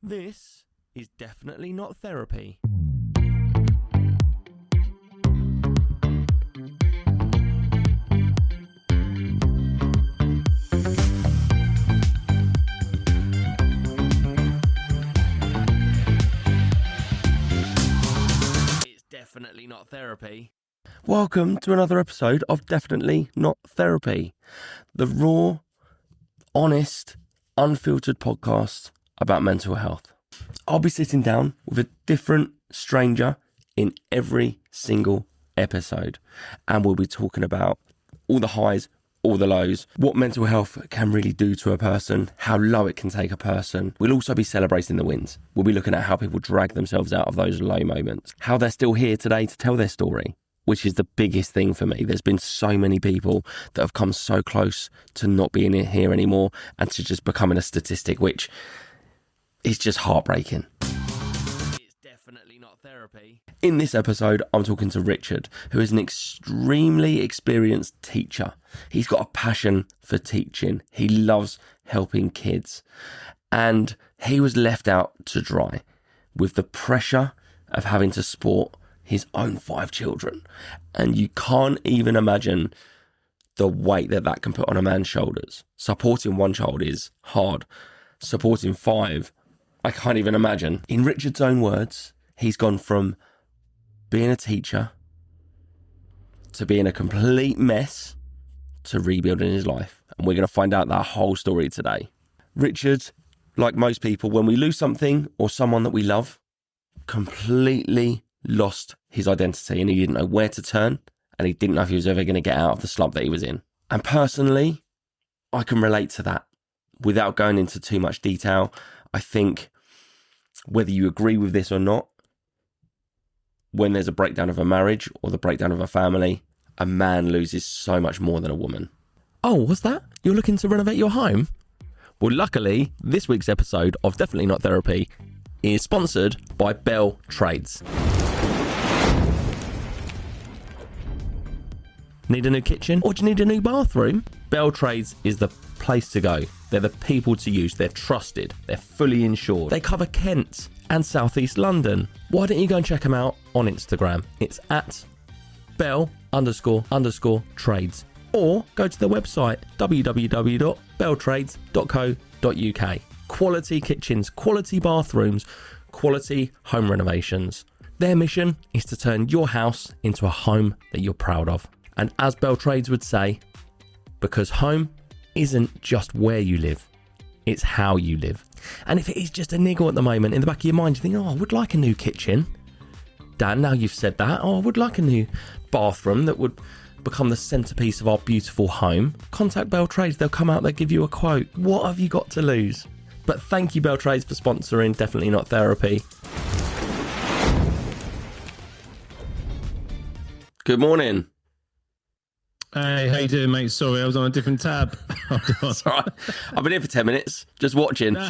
This is definitely not therapy. It's definitely not therapy. Welcome to another episode of Definitely Not Therapy, the raw, honest, unfiltered podcast about mental health. I'll be sitting down with a different stranger in every single episode, and we'll be talking about all the highs, all the lows, what mental health can really do to a person, how low it can take a person. We'll also be celebrating the wins. We'll be looking at how people drag themselves out of those low moments, how they're still here today to tell their story, which is the biggest thing for me. There's been so many people that have come so close to not being here anymore and to just becoming a statistic, which is just heartbreaking. It's definitely not therapy. In this episode, I'm talking to Richard, who is an extremely experienced teacher. He's got a passion for teaching. He loves helping kids. And he was left out to dry with the pressure of having to support his own 5 children. And you can't even imagine the weight that can put on a man's shoulders. Supporting 1 child is hard. Supporting 5, I can't even imagine. In Richard's own words, he's gone from being a teacher to being a complete mess to rebuilding his life. And we're going to find out that whole story today. Richard, like most people, when we lose something or someone that we love, completely lost his identity and he didn't know where to turn and he didn't know if he was ever going to get out of the slump that he was in. And personally, I can relate to that. Without going into too much detail, I think whether you agree with this or not, when there's a breakdown of a marriage or the breakdown of a family, a man loses so much more than a woman. Oh, what's that? You're looking to renovate your home? Well, luckily, this week's episode of Definitely Not Therapy is sponsored by Bell Trades. Need a new kitchen or do you need a new bathroom? Bell Trades is the place to go. They're the people to use. They're trusted. They're fully insured. They cover Kent and South East London. Why don't you go and check them out on Instagram? It's at bell__trades. Or go to their website, www.belltrades.co.uk. Quality kitchens, quality bathrooms, quality home renovations. Their mission is to turn your house into a home that you're proud of. And as Bell Trades would say, because home isn't just where you live, it's how you live. And if it is just a niggle at the moment, in the back of your mind, you think, oh, I would like a new kitchen. Dan, now you've said that, oh, I would like a new bathroom that would become the centrepiece of our beautiful home. Contact Bell Trades, they'll come out, they'll give you a quote. What have you got to lose? But thank you, Bell Trades, for sponsoring Definitely Not Therapy. Good morning. Hey, how you doing, mate? Sorry, I was on a different tab. That's all right. I've been here for 10 minutes, just watching. How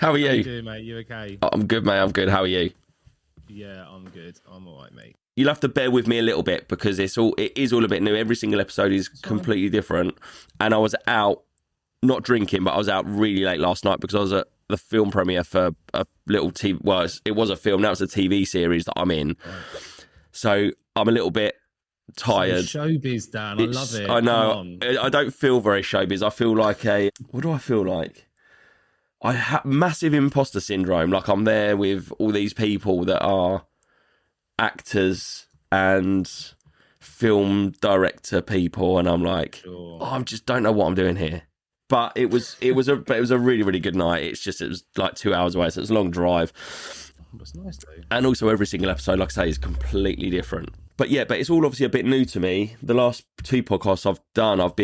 are you? How you doing, mate? You okay? I'm good, mate. I'm good. How are you? Yeah, I'm good. I'm all right, mate. You'll have to bear with me a little bit because it is all a bit new. Every single episode is completely different. And I was out, not drinking, but I was out really late last night because I was at the film premiere for a little TV. Well, it was a film. Now it's a TV series that I'm in. Right. So I'm a little bit tired. Showbiz, Dan. I love it. I know. I don't feel very showbiz. I feel like what do I feel like? I have massive imposter syndrome. Like I'm there with all these people that are actors and film director people, and I'm like, oh, I just don't know what I'm doing here. But it was a really, really good night. It was like 2 hours away, so it's a long drive. That's nice though. And also every single episode, like I say, is completely different. But yeah, but it's all obviously a bit new to me. The last 2 podcasts I've done, I've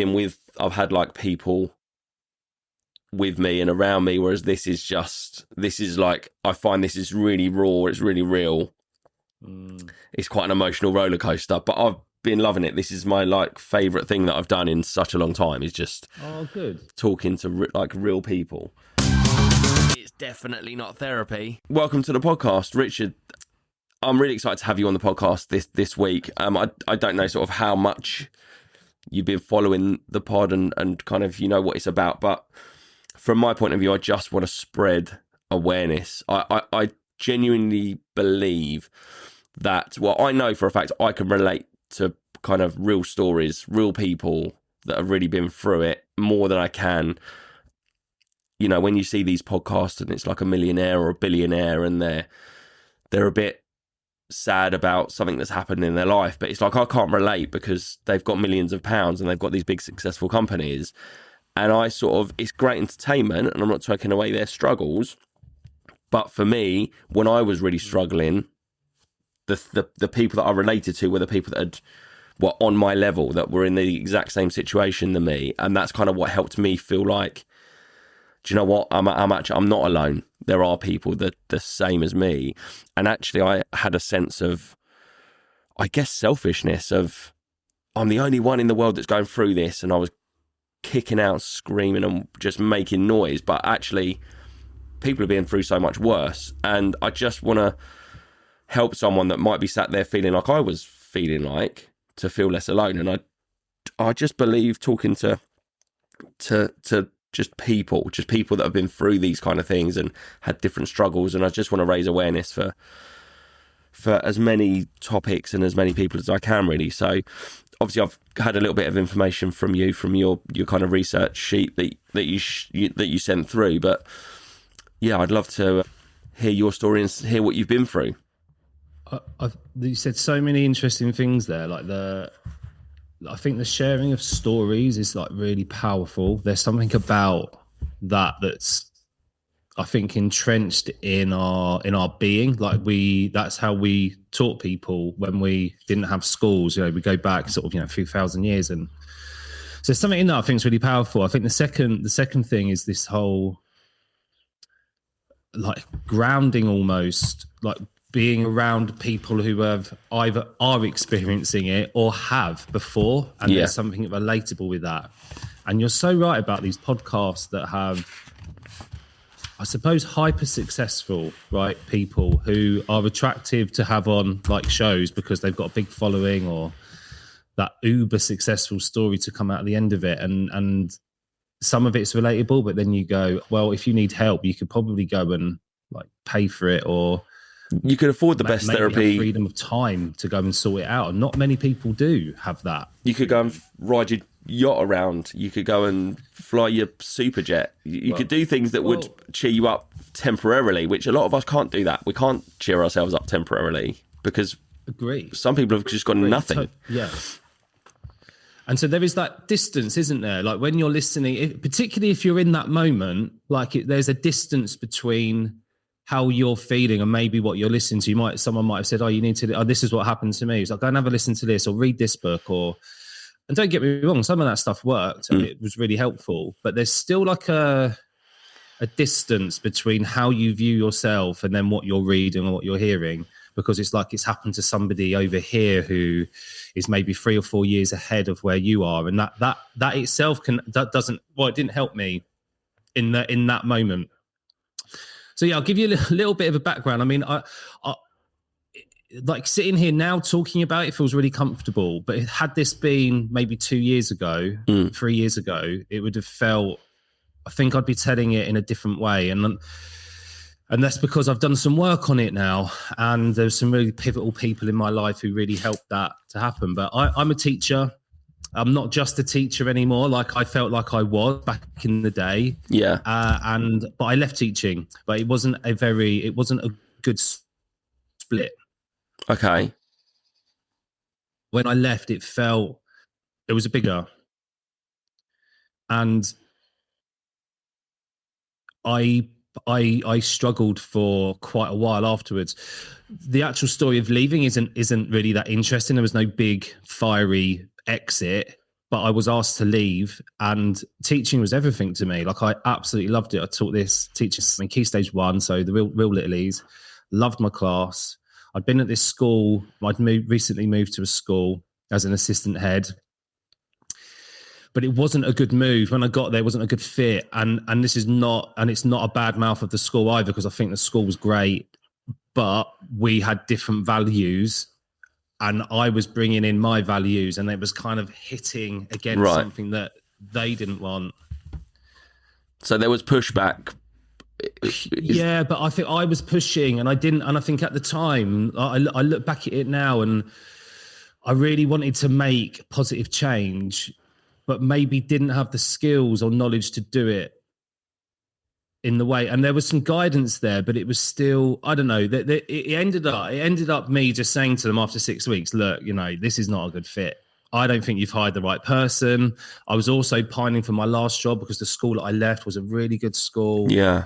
had like people with me and around me, whereas this is like, I find this is really raw, it's really real. It's quite an emotional roller coaster, but I've been loving it. This is my like favourite thing that I've done in such a long time, is just talking to like real people. It's definitely not therapy. Welcome to the podcast, Richard. I'm really excited to have you on the podcast this week. I don't know sort of how much you've been following the pod and kind of, you know, what it's about, but from my point of view, I just want to spread awareness. I genuinely believe that, well, I know for a fact I can relate to kind of real stories, real people that have really been through it more than I can. You know, when you see these podcasts and it's like a millionaire or a billionaire and they're a bit sad about something that's happened in their life, but it's like I can't relate because they've got millions of pounds and they've got these big successful companies. And it's great entertainment and I'm not taking away their struggles. But for me, when I was really struggling, the people that I related to were the people that were on my level, that were in the exact same situation than me. And that's kind of what helped me feel like, do you know what? I'm not alone. There are people that the same as me. And actually I had a sense of, I guess, selfishness of, I'm the only one in the world that's going through this. And I was kicking out, screaming and just making noise. But actually people are being through so much worse. And I just want to help someone that might be sat there feeling like I was feeling like, to feel less alone. And I just believe talking to just people that have been through these kind of things and had different struggles. And I just want to raise awareness for as many topics and as many people as I can, really. So obviously I've had a little bit of information from you, from your kind of research sheet that you sent through. But yeah, I'd love to hear your story and hear what you've been through. You said so many interesting things there. Like I think the sharing of stories is like really powerful. There's something about that's, I think, entrenched in our being. Like that's how we taught people when we didn't have schools. You know, we go back sort of, a few thousand years, and so there's something in that I think is really powerful. I think the second thing is this whole like grounding, almost like being around people who have either are experiencing it or have before, and there's something relatable with that. And you're so right about these podcasts that have, I suppose, hyper successful, right, people who are attractive to have on like shows because they've got a big following or that uber successful story to come out at the end of it. And some of it's relatable, but then you go, well, if you need help, you could probably go and like pay for it, or you could afford the best therapy. Freedom of time to go and sort it out. And not many people do have that. You could go and ride your yacht around. You could go and fly your super jet. You could do things that would cheer you up temporarily, which a lot of us can't do that. We can't cheer ourselves up temporarily because some people have just got nothing. Yeah. And so there is that distance, isn't there? Like when you're listening, particularly if you're in that moment, like there's a distance between how you're feeling and maybe what you're listening to. Someone might have said, you need to, this is what happened to me. It's like, go and have a listen to this or read this book, and don't get me wrong, some of that stuff worked and it was really helpful, but there's still like a distance between how you view yourself and then what you're reading or what you're hearing, because it's like it's happened to somebody over here who is maybe 3 or 4 years ahead of where you are. And that itself it didn't help me in that moment. So yeah, I'll give you a little bit of a background. I mean, I like sitting here now talking about it feels really comfortable, but had this been maybe 2 years ago, 3 years ago, it would have felt, I think I'd be telling it in a different way. And that's because I've done some work on it now, and there's some really pivotal people in my life who really helped that to happen. But I'm a teacher. I'm not just a teacher anymore, like I felt like I was back in the day. Yeah. But I left teaching, but it wasn't a good split. Okay. When I left, it was a bigger, and I struggled for quite a while afterwards. The actual story of leaving isn't really that interesting. There was no big fiery exit, but I was asked to leave, and teaching was everything to me. Like I absolutely loved it. I taught this teaching in Key Stage 1, so the real littlies. Loved my class. I'd been at this school. I'd recently moved to a school as an assistant head, but it wasn't a good move. When I got there, it wasn't a good fit. And it's not a bad mouth of the school either, because I think the school was great, but we had different values, and I was bringing in my values, and it was kind of hitting against something that they didn't want. So there was pushback. Yeah, but I think I was pushing and I didn't. And I think at the time, I look back at it now and I really wanted to make positive change, but maybe didn't have the skills or knowledge to do it in the way. And there was some guidance there, but it was still, I don't know, it ended up me just saying to them after 6 weeks, look, this is not a good fit. I don't think you've hired the right person. I was also pining for my last job because the school that I left was a really good school. Yeah.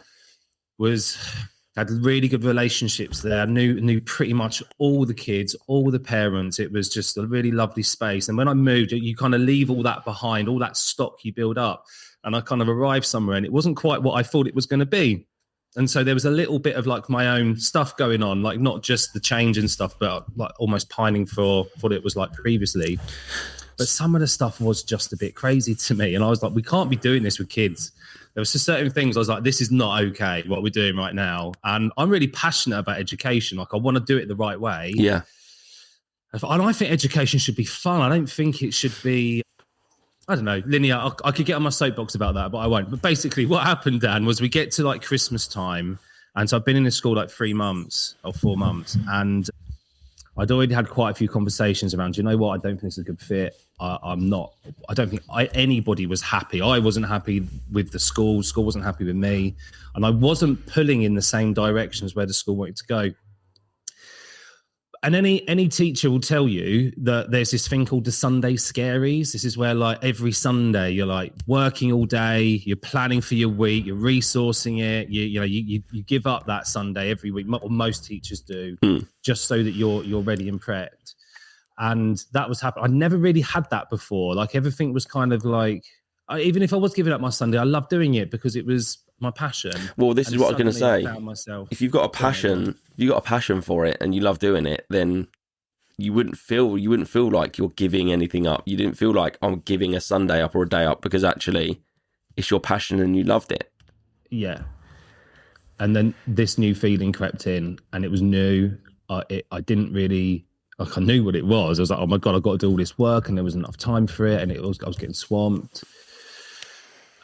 Had really good relationships there. Knew pretty much all the kids, all the parents. It was just a really lovely space. And when I moved, you kind of leave all that behind, all that stock you build up. And I kind of arrived somewhere and it wasn't quite what I thought it was going to be. And so there was a little bit of like my own stuff going on, like not just the change and stuff, but like almost pining for what it was like previously. But some of the stuff was just a bit crazy to me. And I was like, we can't be doing this with kids. There was just certain things I was like, this is not okay, what we're doing right now. And I'm really passionate about education. Like I want to do it the right way. Yeah. And I think education should be fun. I don't think it should be, I don't know, linear. I could get on my soapbox about that, but I won't. But basically what happened, Dan, was we get to like Christmas time. And so I've been in this school like 3 months or 4 months. And I'd already had quite a few conversations around, you know what, I don't think it's a good fit. I don't think anybody was happy. I wasn't happy with the school. School wasn't happy with me. And I wasn't pulling in the same direction as where the school wanted to go. And any teacher will tell you that there's this thing called the Sunday scaries. This is where like every Sunday you're like working all day, you're planning for your week, you're resourcing it. You give up that Sunday every week, or most teachers do, just so that you're ready and prepped. And that was happening. I never really had that before. Like everything was kind of like, even if I was giving up my Sunday, I loved doing it because it was my passion. Well, this is what I was going to say. If you've got a passion for it and you love doing it, then you wouldn't feel like you're giving anything up. You didn't feel like I'm giving a Sunday up or a day up because actually it's your passion and you loved it. Yeah. And then this new feeling crept in and it was new. I didn't really, like I knew what it was. I was like, oh my God, I've got to do all this work and there wasn't enough time for it. And I was getting swamped.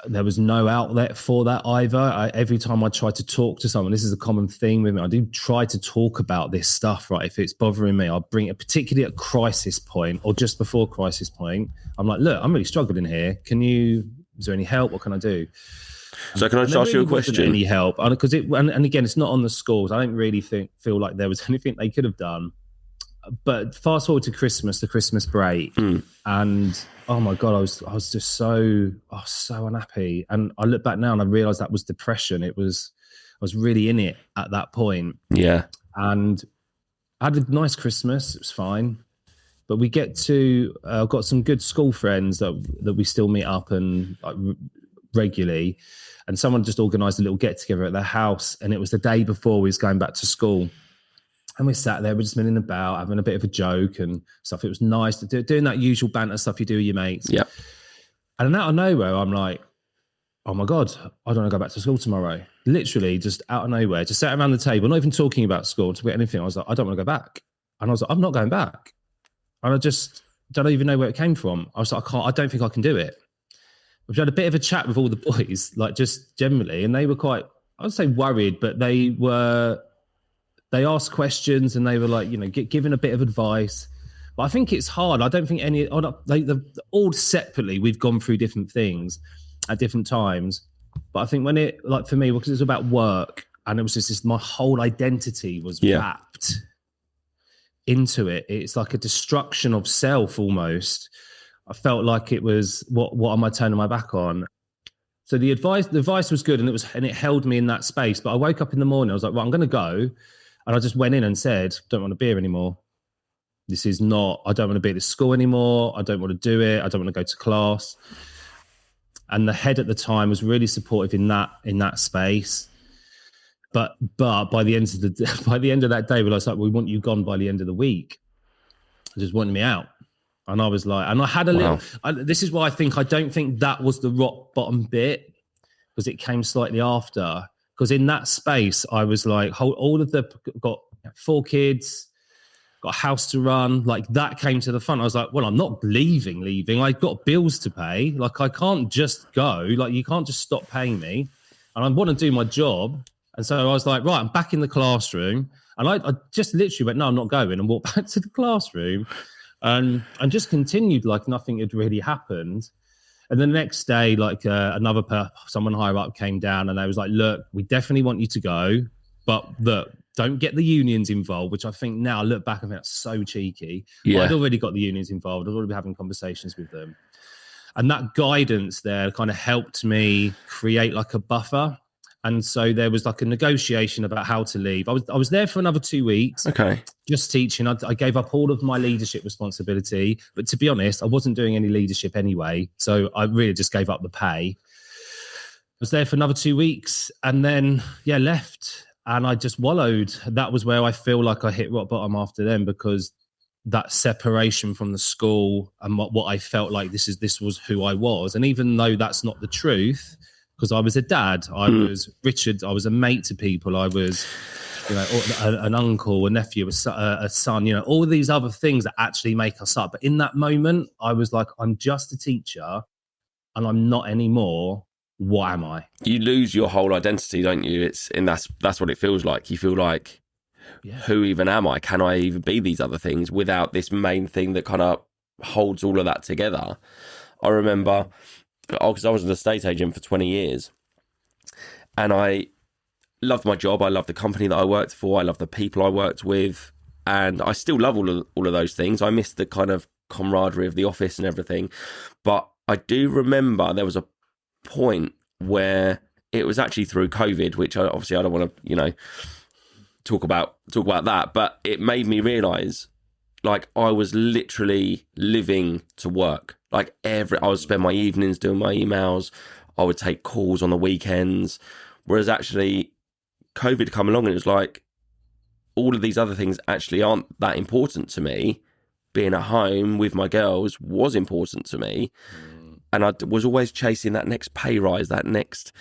There was no outlet for that either. Every time I tried to talk to someone, this is a common theme with me. I do try to talk about this stuff, right? If it's bothering me, I'll bring it, particularly at crisis point or just before crisis point. I'm like, look, I'm really struggling here. Is there any help? What can I do? So can I just ask you a question? Any help? Because and again, it's not on the schools. I don't really feel like there was anything they could have done. But fast forward to Christmas, the Christmas break, and oh my God, I was just so unhappy. And I look back now and I realized that was depression. I was really in it at that point. Yeah. And I had a nice Christmas. It was fine. But we get to, I've got some good school friends that we still meet up and like, regularly. And someone just organized a little get together at their house. And it was the day before we was going back to school. And we sat there, we're just milling about, having a bit of a joke and stuff. It was nice to doing that usual banter stuff you do with your mates. Yeah. And out of nowhere, I'm like, oh my God, I don't want to go back to school tomorrow. Literally just out of nowhere, just sat around the table, not even talking about school, talking about anything. I was like, I don't want to go back. And I was like, I'm not going back. And I just don't even know where it came from. I was like, I don't think I can do it. We had a bit of a chat with all the boys, like just generally, and they were quite, I would say worried, but they asked questions and they were like, giving a bit of advice. But I think it's hard. I don't think all separately, we've gone through different things at different times. But I think when it, like for me, because it's about work and it was just my whole identity was wrapped into it. It's like a destruction of self almost. I felt like it was, what am I turning my back on? So the advice was good and it held me in that space. But I woke up in the morning, I was like, well, I'm going to go. And I just went in and said, don't want to be here anymore. I don't want to be at this school anymore. I don't want to do it. I don't want to go to class. And the head at the time was really supportive in that space. But by the end of that day, we were like, we want you gone by the end of the week. They just wanted me out. And I was like, and I had a little, this is why I don't think that was the rock bottom bit, because it came slightly after. Because in that space, I was like, got 4 kids, got a house to run. Like that came to the front. I was like, well, I'm not leaving. I've got bills to pay. Like I can't just go. Like you can't just stop paying me. And I want to do my job. And so I was like, right, I'm back in the classroom. And I just literally went, no, I'm not going, and walked back to the classroom and just continued like nothing had really happened. And the next day, like someone higher up came down and they was like, look, we definitely want you to go, but look, don't get the unions involved, which I think now I look back and think that's so cheeky. Yeah. But I'd already got the unions involved. I'd already been having conversations with them. And that guidance there kind of helped me create like a buffer. And so there was like a negotiation about how to leave. I was there for another 2 weeks. Okay. Just teaching. I gave up all of my leadership responsibility. But to be honest, I wasn't doing any leadership anyway. So I really just gave up the pay. I was there for another 2 weeks and then, left. And I just wallowed. That was where I feel like I hit rock bottom after then, because that separation from the school and what I felt like this was who I was. And even though that's not the truth, because I was a dad, I was Richard, I was a mate to people, I was, an uncle, a nephew, a son, all these other things that actually make us up. But in that moment, I was like, I'm just a teacher and I'm not anymore. What am I? You lose your whole identity, don't you? That's what it feels like. You feel like, who even am I? Can I even be these other things without this main thing that kind of holds all of that together? I remember, because I was an estate agent for 20 years and I loved my job. I loved the company that I worked for. I loved the people I worked with. And I still love all of those things. I miss the kind of camaraderie of the office and everything. But I do remember there was a point where it was actually through COVID, which obviously I don't want to, talk about that. But it made me realise, like, I was literally living to work. Like I would spend my evenings doing my emails. I would take calls on the weekends. Whereas actually COVID come along and it was like, all of these other things actually aren't that important to me. Being at home with my girls was important to me. And I was always chasing that next pay rise, that next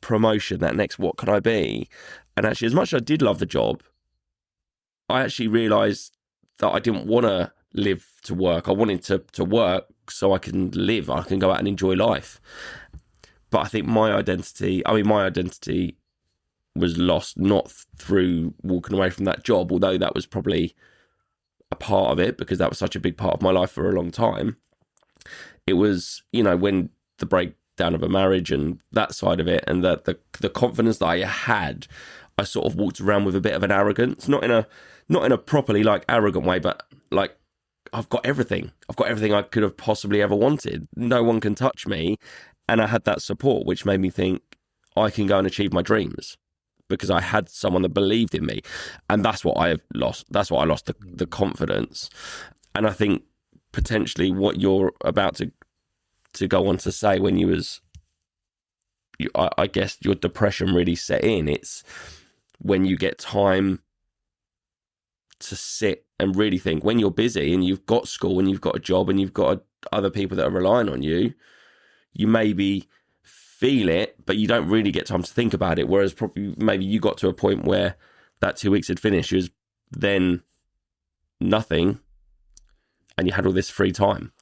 promotion, that next what can I be? And actually, as much as I did love the job, I actually realised that I didn't want to live to work. I wanted to work so I can live. I can go out and enjoy life. But I think my identity was lost not through walking away from that job, although that was probably a part of it because that was such a big part of my life for a long time. It was, when the breakdown of a marriage and that side of it, and the confidence that I had, I sort of walked around with a bit of an arrogance, not in a properly like arrogant way, but like, I've got everything I could have possibly ever wanted. No one can touch me. And I had that support, which made me think I can go and achieve my dreams because I had someone that believed in me. And that's what I have lost. That's what I lost, the confidence. And I think potentially what you're about to go on to say when I guess your depression really set in. It's when you get time to sit and really think. When you're busy and you've got school and you've got a job and you've got other people that are relying on you, you maybe feel it, but you don't really get time to think about it. Whereas probably maybe you got to a point where that 2 weeks had finished, it was then nothing, and you had all this free time.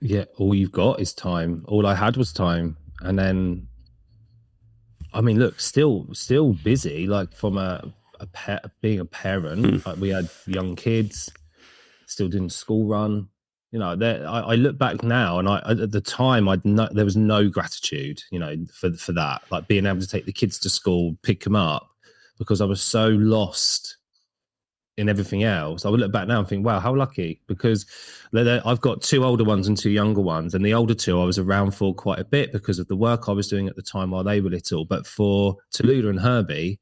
Yeah, all you've got is time. All I had was time. And then, I mean, look, still busy, like from being a parent. Like we had young kids, still doing school run. I look back now, and at the time, there was no gratitude, for that, like being able to take the kids to school, pick them up, because I was so lost in everything else. I would look back now and think, wow, how lucky, because I've got 2 older ones and 2 younger ones, and the older 2 I was around for quite a bit because of the work I was doing at the time while they were little. But for Tallulah and Herbie,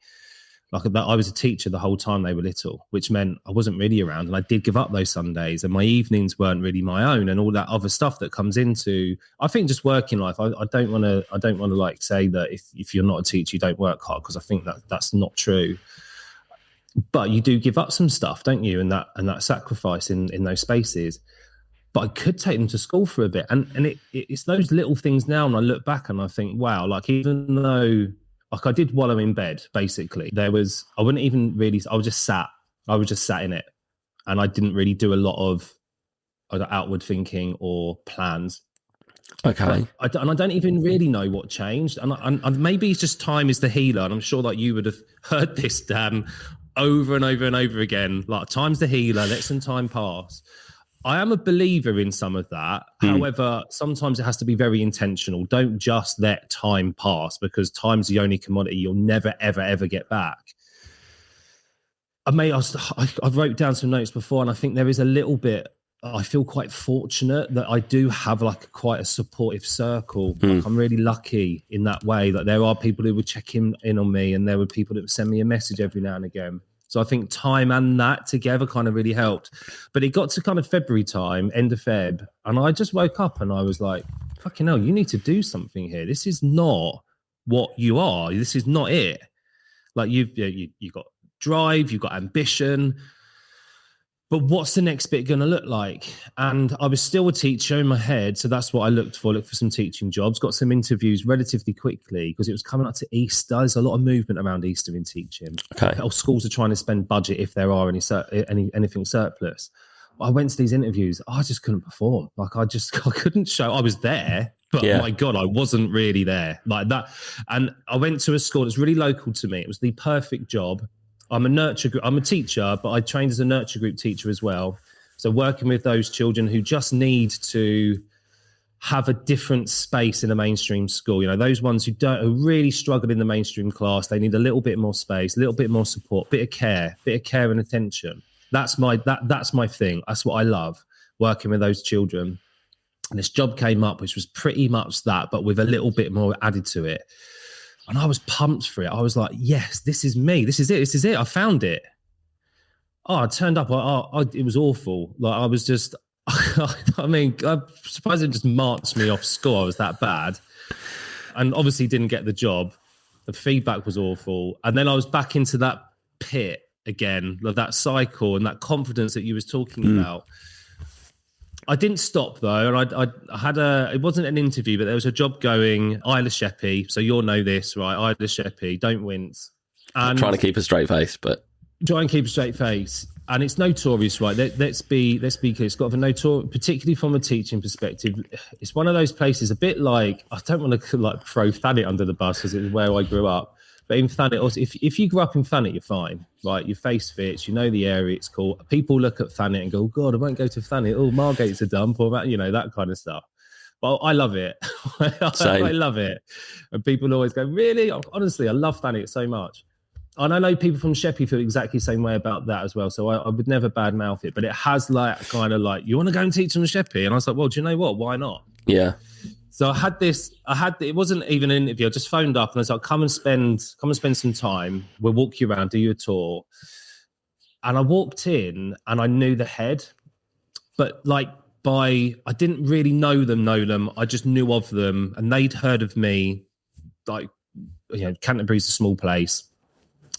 I was a teacher the whole time they were little, which meant I wasn't really around, and I did give up those Sundays, and my evenings weren't really my own, and all that other stuff that comes into, I think, just working life. I don't want to like say that if you're not a teacher you don't work hard, because I think that's not true. But you do give up some stuff, don't you? And that sacrifice in those spaces. But I could take them to school for a bit, and it's those little things now. And I look back and I think, wow, like even though. Like I did wallow in bed, basically. I was just sat in it. and I didn't really do a lot of either outward thinking or plans. Okay. I don't even really know what changed. And maybe it's just time is the healer. And I'm sure that you would have heard this, Dan, over and over and over again. Like, time's the healer, let some time pass. I am a believer in some of that. However, sometimes it has to be very intentional. Don't just let time pass, because time's the only commodity you'll never, ever, ever get back. I wrote down some notes before, and I think there is a little bit, I feel quite fortunate that I do have like quite a supportive circle. Like, I'm really lucky in that way that there are people who would check in on me, and there were people that would send me a message every now and again. So I think time and that together kind of really helped. But it got to kind of February time, end of Feb, and I just woke up and I was like, fucking hell, you need to do something here. This is not what you are. This is not it. Like, you've got drive, you've got ambition, but what's the next bit going to look like? And I was still a teacher in my head, so that's what I looked for some teaching jobs, got some interviews relatively quickly because it was coming up to Easter. There's a lot of movement around Easter in teaching. Okay. Schools are trying to spend budget if there are anything surplus. I went to these interviews, I just couldn't perform. Like, I couldn't show. I was there, but my God, I wasn't really there like that. And I went to a school that's really local to me. It was the perfect job. I'm a teacher, but I trained as a nurture group teacher as well. So working with those children who just need to have a different space in a mainstream school. You know, those ones who really struggle in the mainstream class. They need a little bit more space, a little bit more support, bit of care and attention. That's my thing. That's what I love, working with those children. And this job came up, which was pretty much that, but with a little bit more added to it. And I was pumped for it. I was like, yes, this is me. This is it. I found it. Oh, I turned up. It was awful. Like, I was just, I mean, I'm surprised it just marched me off school. I was that bad. And obviously didn't get the job. The feedback was awful. And then I was back into that pit again, like that cycle and that confidence that you was talking about. I didn't stop though, and I had it wasn't an interview, but there was a job going, Isla Sheppey, so you'll know this, right? Isla Sheppey, don't wince. And I'm trying to keep a straight face, but... Try and keep a straight face. And it's notorious, right? Let's be clear. It's got a notorious, particularly from a teaching perspective, it's one of those places, a bit like, I don't want to like throw Thanet under the bus because it was where I grew up. But in Thanet, also, if you grew up in Thanet, you're fine, right? Your face fits, you know the area, it's cool. People look at Thanet and go, oh, God, I won't go to Thanet. Oh, Margate's a dump, or that, you know, that kind of stuff. But I love it. I love it. And people always go, really? Honestly, I love Thanet so much. And I know people from Sheppey feel exactly the same way about that as well. So I would never badmouth it. But it has like kind of like, you want to go and teach on Sheppey? And I was like, well, do you know what? Why not? Yeah. So it wasn't even an interview. I just phoned up and I was like, come and spend some time. We'll walk you around, do you a tour. And I walked in and I knew the head, but like I didn't really know them. I just knew of them and they'd heard of me. Like, you know, Canterbury's a small place,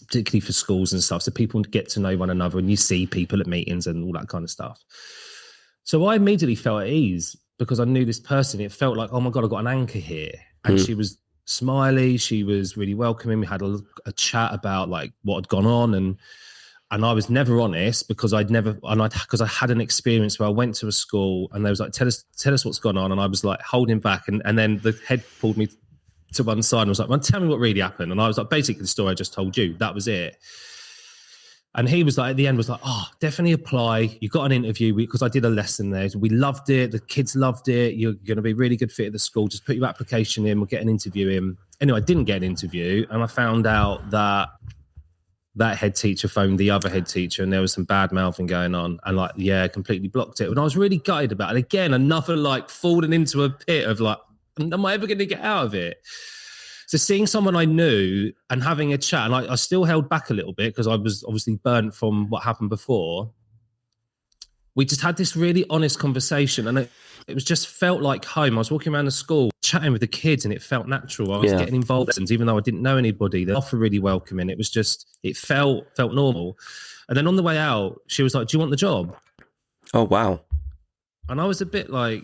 particularly for schools and stuff. So people get to know one another and you see people at meetings and all that kind of stuff. So I immediately felt at ease because I knew this person. It felt like, oh my God, I've got an anchor here. And she was smiley. She was really welcoming. We had a chat about like what had gone on. And I was never honest because I had an experience where I went to a school and they was like, tell us what's gone on. And I was like holding back. And then the head pulled me to one side and was like, well, tell me what really happened. And I was like, basically the story I just told you, that was it. And he was like, at the end was like, oh, definitely apply. You got an interview because I did a lesson there. We loved it. The kids loved it. You're going to be a really good fit at the school. Just put your application in. We'll get an interview in. Anyway, I didn't get an interview. And I found out that head teacher phoned the other head teacher and there was some bad mouthing going on and like, yeah, completely blocked it. And I was really gutted about it. Again, another like falling into a pit of like, am I ever going to get out of it? So seeing someone I knew and having a chat, and I still held back a little bit because I was obviously burnt from what happened before. We just had this really honest conversation and it was just felt like home. I was walking around the school, chatting with the kids and it felt natural. I was getting involved, even though I didn't know anybody. The offer really welcoming. It was just, it felt normal. And then on the way out, she was like, do you want the job? Oh, wow. And I was a bit like,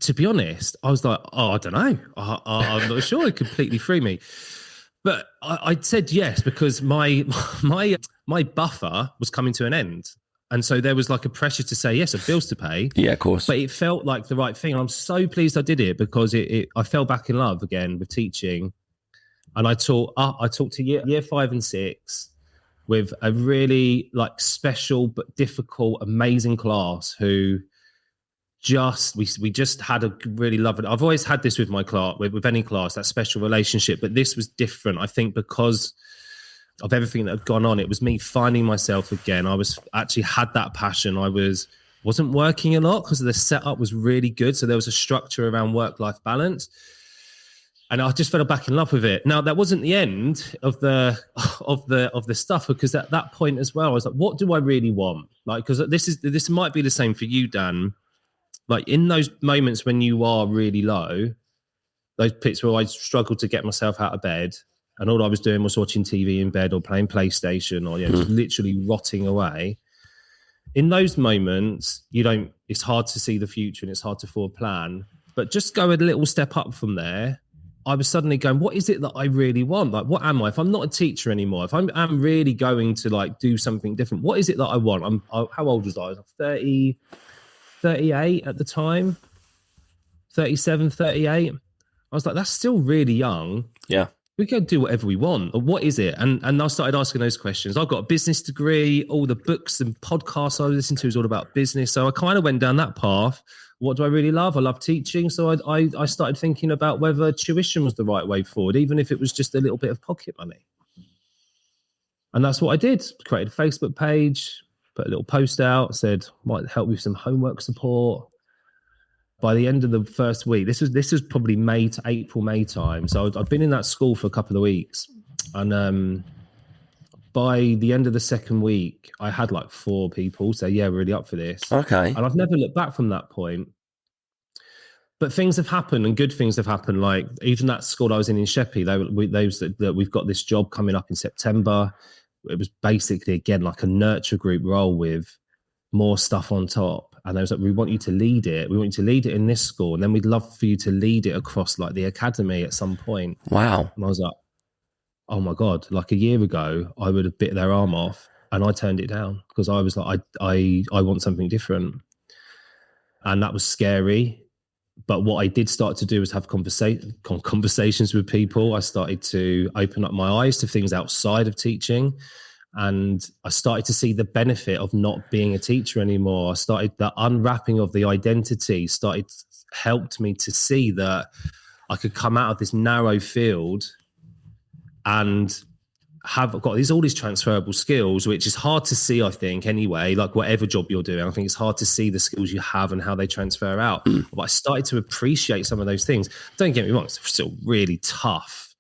to be honest, I was like, oh, I don't know. I'm not sure. It completely threw me. But I said yes because my buffer was coming to an end. And so there was like a pressure to say, yes, I have bills to pay. Yeah, of course. But it felt like the right thing. I'm so pleased I did it because I fell back in love again with teaching. And I taught to year 5 and 6 with a really like special but difficult, amazing class who we just had a really lovely. I've always had this with my class, with any class, that special relationship. But this was different, I think, because of everything that had gone on. It was me finding myself again. I was actually had that passion. I wasn't working a lot because the setup was really good. So there was a structure around work-life balance. And I just fell back in love with it. Now, that wasn't the end of the stuff, because at that point as well, I was like, what do I really want? Like, because this might be the same for you, Dan. Like in those moments when you are really low, those pits where I struggled to get myself out of bed, and all I was doing was watching TV in bed or playing PlayStation, or just literally rotting away. In those moments, it's hard to see the future and it's hard to forward plan. But just go a little step up from there. I was suddenly going, what is it that I really want? Like, what am I? If I'm not a teacher anymore, if I'm really going to like do something different, what is it that I want? How old was I? I was 30, 38 at the time, 37, 38. I was like, that's still really young. Yeah. We can do whatever we want. Or what is it? And I started asking those questions. I've got a business degree. All the books and podcasts I listen to is all about business. So I kind of went down that path. What do I really love? I love teaching. So I started thinking about whether tuition was the right way forward, even if it was just a little bit of pocket money. And that's what I did. Created a Facebook page, put a little post out, said, might help with some homework support. By the end of the first week, this was probably May to April, May time. So I've been in that school for a couple of weeks. And by the end of the second week, I had like 4 people say, yeah, we're really up for this. Okay. And I've never looked back from that point. But things have happened, and good things have happened. Like even that school I was in Sheppey, that we've got this job coming up in September. It was basically, again, like a nurture group role with more stuff on top. And they was like, we want you to lead it. We want you to lead it in this school. And then we'd love for you to lead it across like the academy at some point. Wow. And I was like, oh my God, like a year ago, I would have bit their arm off, and I turned it down because I was like, I want something different. And that was scary. But what I did start to do was have conversations with people. I started to open up my eyes to things outside of teaching. And I started to see the benefit of not being a teacher anymore. The unwrapping of the identity helped me to see that I could come out of this narrow field and have got all these transferable skills, which is hard to see, I think, anyway, like whatever job you're doing. I think it's hard to see the skills you have and how they transfer out. But I started to appreciate some of those things. Don't get me wrong, it's still really tough.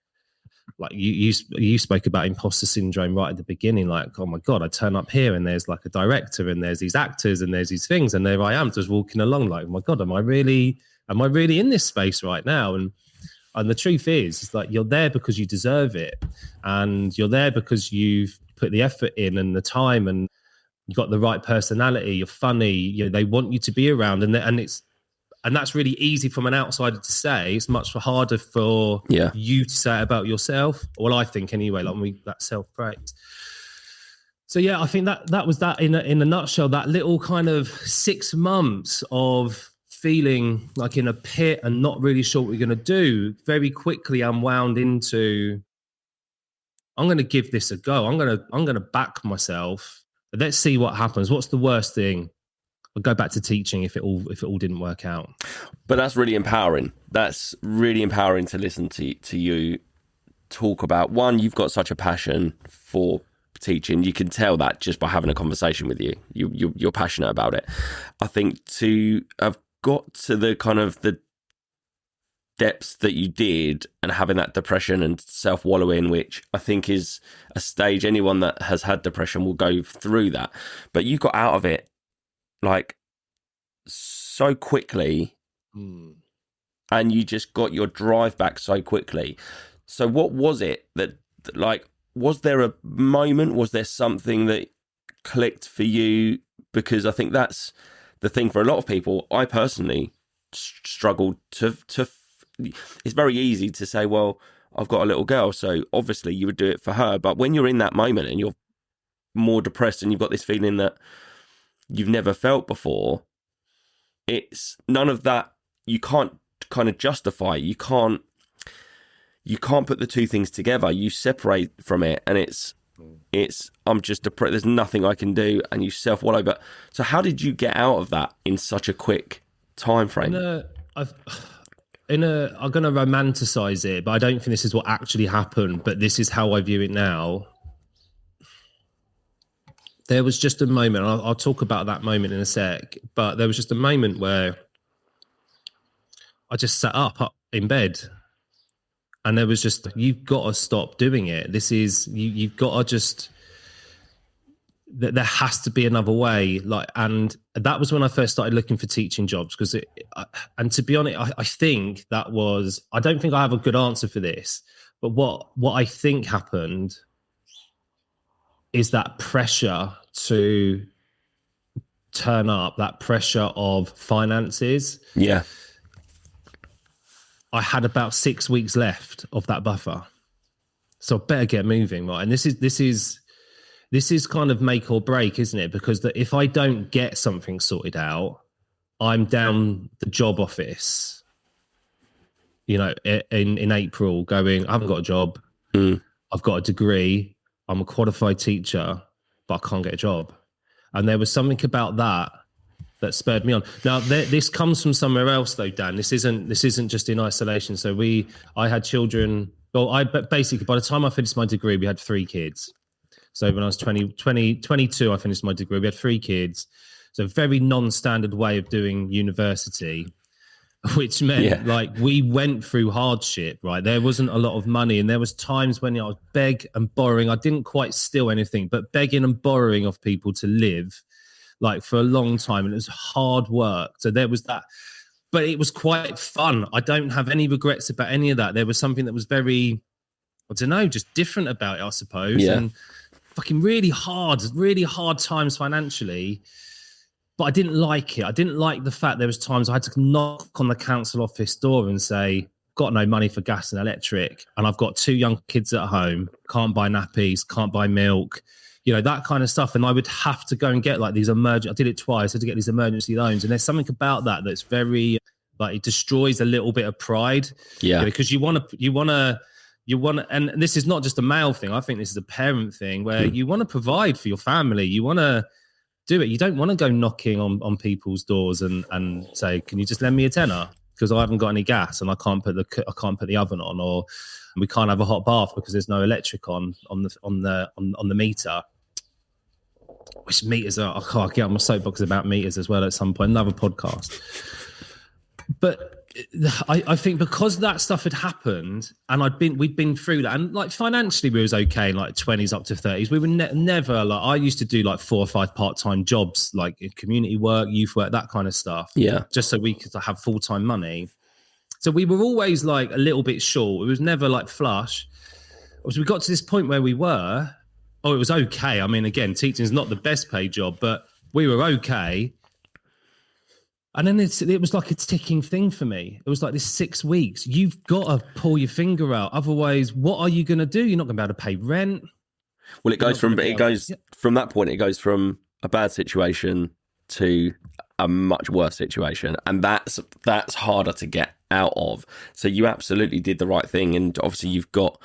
Like you spoke about imposter syndrome right at the beginning, like, oh my God, I turn up here and there's like a director and there's these actors and there's these things, and there I am just walking along like, oh my God, am I really in this space right now? And the truth is like you're there because you deserve it, and you're there because you've put the effort in and the time, and you've got the right personality, you're funny, they want you to be around, and that's really easy from an outsider to say. It's much harder for you to say it about yourself. Well, I think anyway, like that self-praise. So yeah, I think that was that in a nutshell, that little kind of 6 months of feeling like in a pit and not really sure what we're going to do, very quickly unwound into, I'm going to give this a go. I'm going to back myself. Let's see what happens. What's the worst thing? I'll go back to teaching if it all didn't work out. But that's really empowering. That's really empowering to listen to you talk about. One, you've got such a passion for teaching. You can tell that just by having a conversation with you. You're passionate about it. I think to have got to the kind of the depths that you did and having that depression and self-wallowing, which I think is a stage anyone that has had depression will go through that. But you got out of it like so quickly, and you just got your drive back so quickly. So what was it that like, was there a moment, was there something that clicked for you? Because I think that's the thing for a lot of people. I personally struggled to it's very easy to say, well, I've got a little girl, so obviously you would do it for her. But when you're in that moment and you're more depressed and you've got this feeling that you've never felt before, it's none of that. You can't kind of justify. You can't put the two things together. You separate from it, and it's I'm just depressed. There's nothing I can do, and you self-wallow. But so, how did you get out of that in such a quick time frame? I'm going to romanticize it, but I don't think this is what actually happened. But this is how I view it now. There was just a moment. I'll talk about that moment in a sec. But there was just a moment where I just sat up in bed. And there was just, you've got to stop doing it. This is, you've got to just, there has to be another way. And that was when I first started looking for teaching jobs. And to be honest, I think that was, I don't think I have a good answer for this, but what I think happened is that pressure to turn up, that pressure of finances. Yeah. I had about 6 weeks left of that buffer, so I better get moving, right? And this is kind of make or break, isn't it? Because if I don't get something sorted out, I'm down the job office, in April, going, I haven't got a job, I've got a degree, I'm a qualified teacher, but I can't get a job. And there was something about that spurred me on. Now, this comes from somewhere else, though, Dan. This isn't just in isolation. So I had children. Well, basically, by the time I finished my degree, we had 3 kids. So when I was 22, I finished my degree. We had 3 kids. So a very non-standard way of doing university, which meant we went through hardship, right? There wasn't a lot of money, and there was times when I was begging and borrowing. I didn't quite steal anything, but begging and borrowing of people to live, for a long time, and it was hard work. So there was that, but it was quite fun. I don't have any regrets about any of that. There was something that was very, I don't know, just different about it, I suppose. Yeah. And fucking really hard times financially, but I didn't like it. I didn't like the fact there was times I had to knock on the council office door and say, got no money for gas and electric, and I've got 2 young kids at home, can't buy nappies, can't buy milk, that kind of stuff. And I would have to go and get these I did it twice. I had to get these emergency loans. And there's something about that that's very, it destroys a little bit of pride. Yeah. Because you want to, and this is not just a male thing. I think this is a parent thing where you want to provide for your family. You want to do it. You don't want to go knocking on people's doors and say, can you just lend me a tenner? Because I haven't got any gas and I can't put the oven on, or we can't have a hot bath because there's no electric on the meter. Which meters are? I can't get on my soapbox about meters as well at some point. Another podcast. But I think because that stuff had happened, and we'd been through that, and financially we was okay, in 20s up to 30s. We were never I used to do 4 or 5 part-time jobs, community work, youth work, that kind of stuff. Yeah, just so we could have full-time money. So we were always a little bit short. It was never flush. As we got to this point where we were, it was okay. I mean, again, teaching is not the best paid job, but we were okay. And then it was like a ticking thing for me. It was this 6 weeks. You've got to pull your finger out. Otherwise, what are you going to do? You're not going to be able to pay rent. Well, from that point, it goes from a bad situation to a much worse situation. And that's harder to get out of. So you absolutely did the right thing. And obviously you've got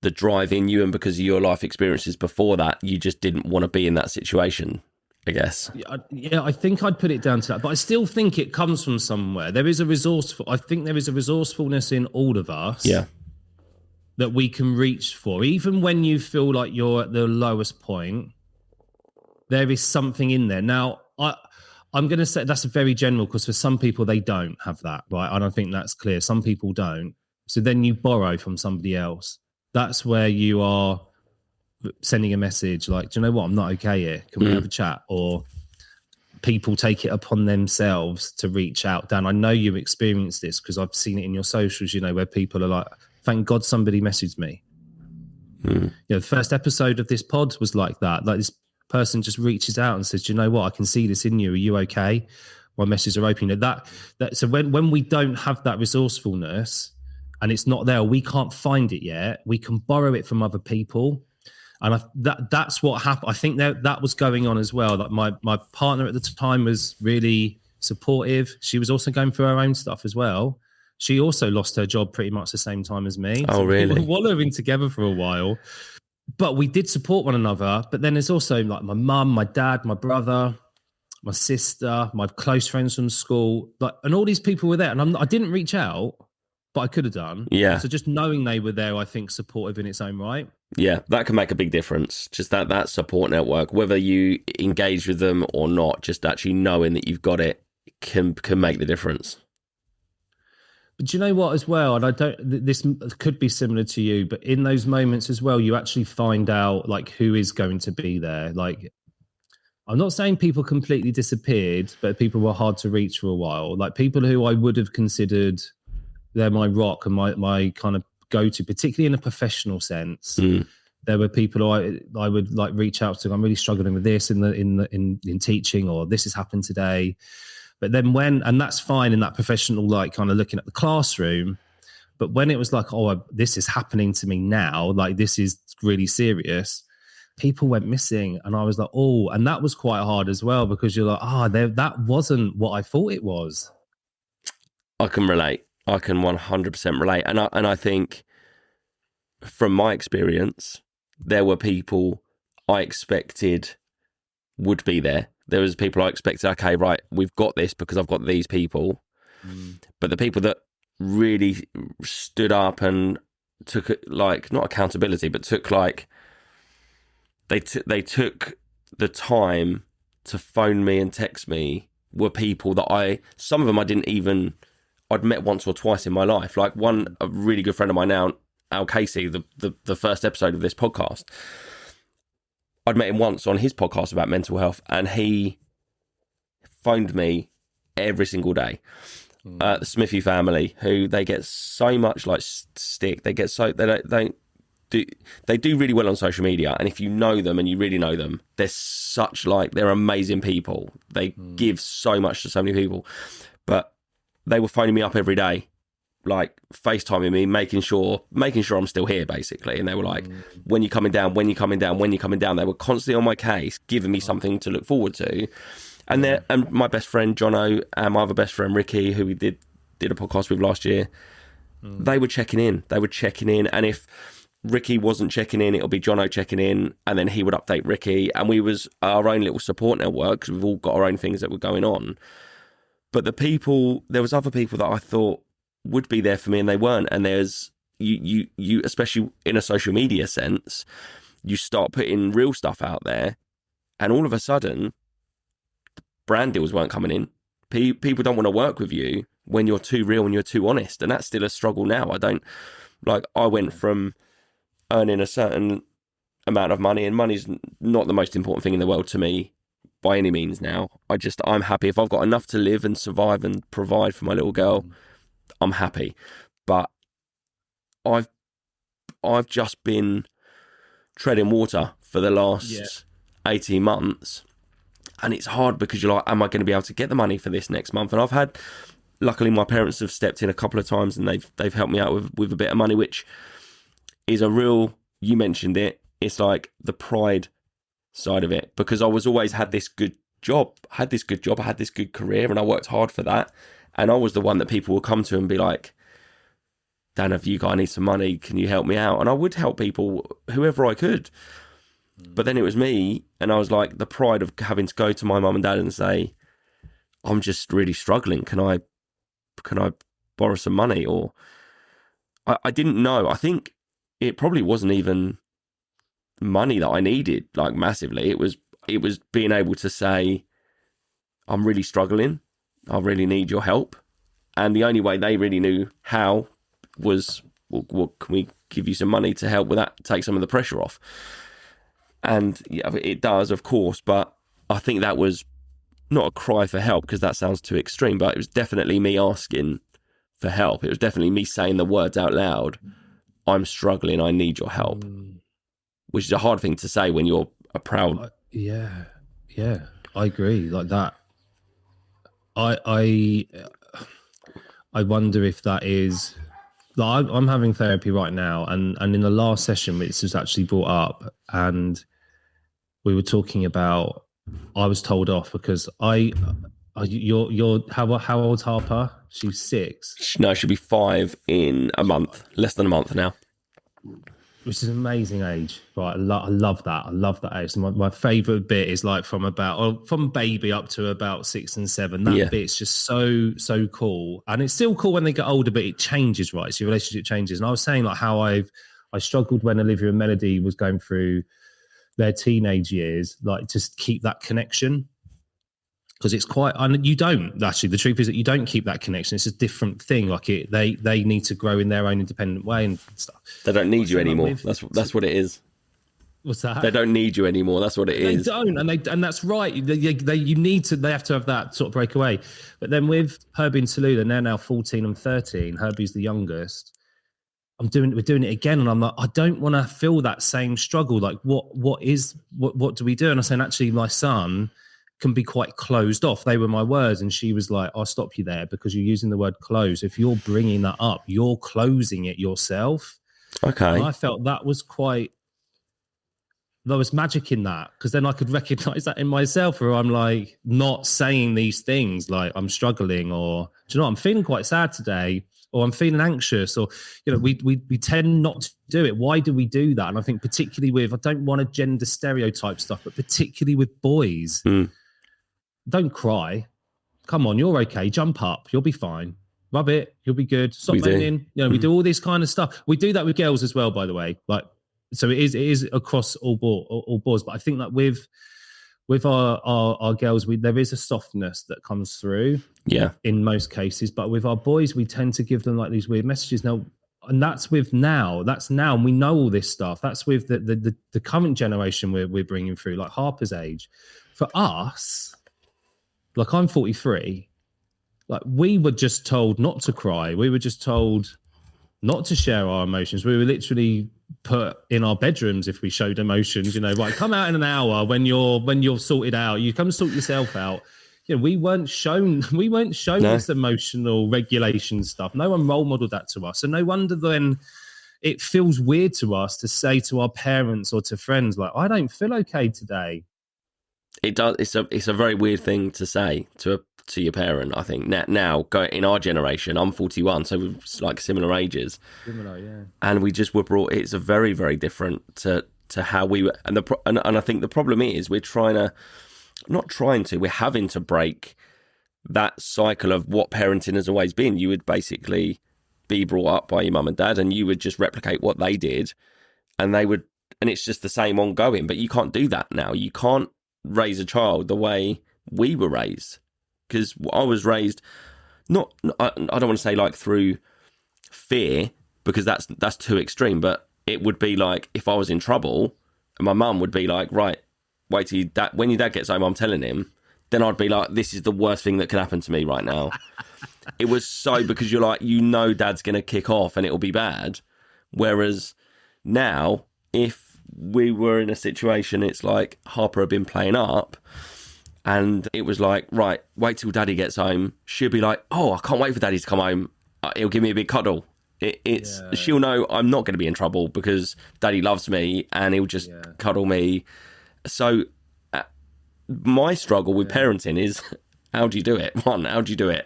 the drive in you, and because of your life experiences before that, you just didn't want to be in that situation, I guess. Yeah, I think I'd put it down to that, but I still think it comes from somewhere. There is a resourcefulness in all of us. Yeah. That we can reach for. Even when you feel like you're at the lowest point, there is something in there. Now, I'm going to say that's very general, because for some people, they don't have that, right? I don't think that's clear. Some people don't. So then you borrow from somebody else. That's where you are sending a message do you know what? I'm not okay here. Can we have a chat? Or people take it upon themselves to reach out. Dan, I know you experienced this because I've seen it in your socials, where people are thank God somebody messaged me. The first episode of this pod was like that. This person just reaches out and says, do you know what? I can see this in you. Are you okay? My messages are open. So when we don't have that resourcefulness, and it's not there, we can't find it yet, we can borrow it from other people. And that's what happened. I think that was going on as well. Like my partner at the time was really supportive. She was also going through her own stuff as well. She also lost her job pretty much the same time as me. Oh, really? We were wallowing together for a while, but we did support one another. But then there's also like my mum, my dad, my brother, my sister, my close friends from school, and all these people were there. And I didn't reach out, but I could have done. Yeah. So just knowing they were there, I think, supportive in its own right. Yeah, that can make a big difference. Just that support network, whether you engage with them or not, just actually knowing that you've got it can make the difference. But do you know what as well? And this could be similar to you, but in those moments as well, you actually find out like who is going to be there. Like, I'm not saying people completely disappeared, but people were hard to reach for a while. Like people who I would have considered they're my rock and my kind of go-to, particularly in a professional sense. There were people who I would like reach out to. I'm really struggling with this in teaching, or this has happened today. But then and that's fine in that professional, like kind of looking at the classroom. But when it was like, oh, this is happening to me now, like this is really serious, people went missing. And I was like, oh, and that was quite hard as well, because you're like, that wasn't what I thought it was. I can relate. I can 100% relate. And I think from my experience, there were people I expected would be there. There was people I expected, okay, right, we've got this because I've got these people. But the people that really stood up and took like, not accountability, but took like, they took the time to phone me and text me were people that some of them I'd met once or twice in my life. Like a really good friend of mine now, Al Casey, the first episode of this podcast, I'd met him once on his podcast about mental health, and he phoned me every single day. The Smithy family, who they get so much like stick, they do really well on social media, and if you know them and you really know them, they're amazing people. They give so much to so many people, but they were phoning me up every day, like FaceTiming me, making sure I'm still here, basically. And they were like, when you coming down? When you coming down? When you coming down? They were constantly on my case, giving me something to look forward to. And my best friend Jono and my other best friend Ricky, who we did a podcast with last year, they were checking in. And if Ricky wasn't checking in, it'll be Jono checking in, and then he would update Ricky. And we was our own little support network, because we've all got our own things that were going on. But there was other people that I thought would be there for me, and they weren't. And there's you especially in a social media sense, you start putting real stuff out there, and all of a sudden brand deals weren't coming in. People don't want to work with you when you're too real and you're too honest, and that's still a struggle now. I went from earning a certain amount of money, and money's not the most important thing in the world to me by any means now. I'm happy if I've got enough to live and survive and provide for my little girl. I'm happy. But I've just been treading water for the last 18 months, and it's hard because you're like, am I going to be able to get the money for this next month? And luckily my parents have stepped in a couple of times, and they've helped me out with a bit of money, which is you mentioned it, it's like the pride side of it, because I had this good job, I had this good career, and I worked hard for that. And I was the one that people would come to and be like, Dan, if you guys need some money, can you help me out? And I would help people, whoever I could. But then it was me, and I was like, the pride of having to go to my mum and dad and say, I'm just really struggling. Can I borrow some money? Or I didn't know. I think it probably wasn't even money that I needed, like massively. It was being able to say, I'm really struggling. I really need your help. And the only way they really knew how was, well, can we give you some money to help with that, take some of the pressure off? And yeah, it does, of course, but I think that was not a cry for help, because that sounds too extreme, but it was definitely me asking for help. It was definitely me saying the words out loud, I'm struggling, I need your help, which is a hard thing to say when you're a proud... Yeah, I agree, like that. I wonder if that is I'm having therapy right now, and in the last session, this was actually brought up, and we were talking about. I was told off because you're how old's Harper? She's 6. No, she'll be 5 in a month, less than a month now. Which is an amazing age, right? I love that. I love that age. My favourite bit is like from baby up to about 6 and 7. That bit's just so cool, and it's still cool when they get older, but it changes, right? So your relationship changes. And I was saying like how I struggled when Olivia and Melody was going through their teenage years, like to keep that connection. Because it's quite, and you don't actually. The truth is that you don't keep that connection. It's a different thing. Like they need to grow in their own independent way and stuff. They don't need you anymore. That's what it is. What's that? They don't need you anymore. That's what it is. They don't, and that's right. They have to have that sort of breakaway. But then with Herbie and Tallulah, they're now 14 and 13. Herbie's the youngest. We're doing it again, and I'm like, I don't want to feel that same struggle. Like, what do we do? And I'm saying, actually, my son can be quite closed off. They were my words, and she was like, I'll stop you there because you're using the word close. If you're bringing that up, you're closing it yourself. Okay. And I felt there was magic in that, because then I could recognize that in myself, where I'm like not saying these things like I'm struggling, or do you know, I'm feeling quite sad today, or I'm feeling anxious, or, you know, we tend not to do it. Why do we do that? And I think particularly with, I don't want to gender stereotype stuff, but particularly with boys, don't cry. Come on, you're okay. Jump up. You'll be fine. Rub it. You'll be good. Stop moaning. You know, we do all this kind of stuff. We do that with girls as well, by the way. Like, so it is across all boys. But I think that with our girls, there is a softness that comes through. Yeah. In most cases, but with our boys, we tend to give them like these weird messages now. And that's now, and we know all this stuff. That's with the current generation we're bringing through, like Harper's age. For us, like I'm 43, like we were just told not to cry. We were just told not to share our emotions. We were literally put in our bedrooms if we showed emotions. You know, right, come out in an hour when you're sorted out. You come sort yourself out. You know, we weren't shown this emotional regulation stuff. No one role modeled that to us. So no wonder then it feels weird to us to say to our parents or to friends, like, I don't feel okay today. It does. It's a very weird thing to say to your parent. I think now in our generation, I'm 41, so we're like similar ages. Similar, yeah. And we just were brought. It's a very, very different to how we were. And I think the problem is we're having to break that cycle of what parenting has always been. You would basically be brought up by your mum and dad, and you would just replicate what they did, and it's just the same ongoing. But you can't do that now. You can't raise a child the way we were raised, because I was raised I don't want to say like through fear, because that's too extreme, but it would be like if I was in trouble and my mum would be like, right, wait till when your dad gets home, I'm telling him, then I'd be like, this is the worst thing that could happen to me right now. It was so, because you're like, you know, dad's going to kick off and it'll be bad. Whereas now, if we were in a situation, it's like Harper had been playing up and it was like, right, wait till daddy gets home. She'll be like, oh, I can't wait for daddy to come home. He'll give me a big cuddle. She'll know I'm not going to be in trouble because daddy loves me and he'll just cuddle me. So my struggle with parenting is, how do you do it? How do you do it?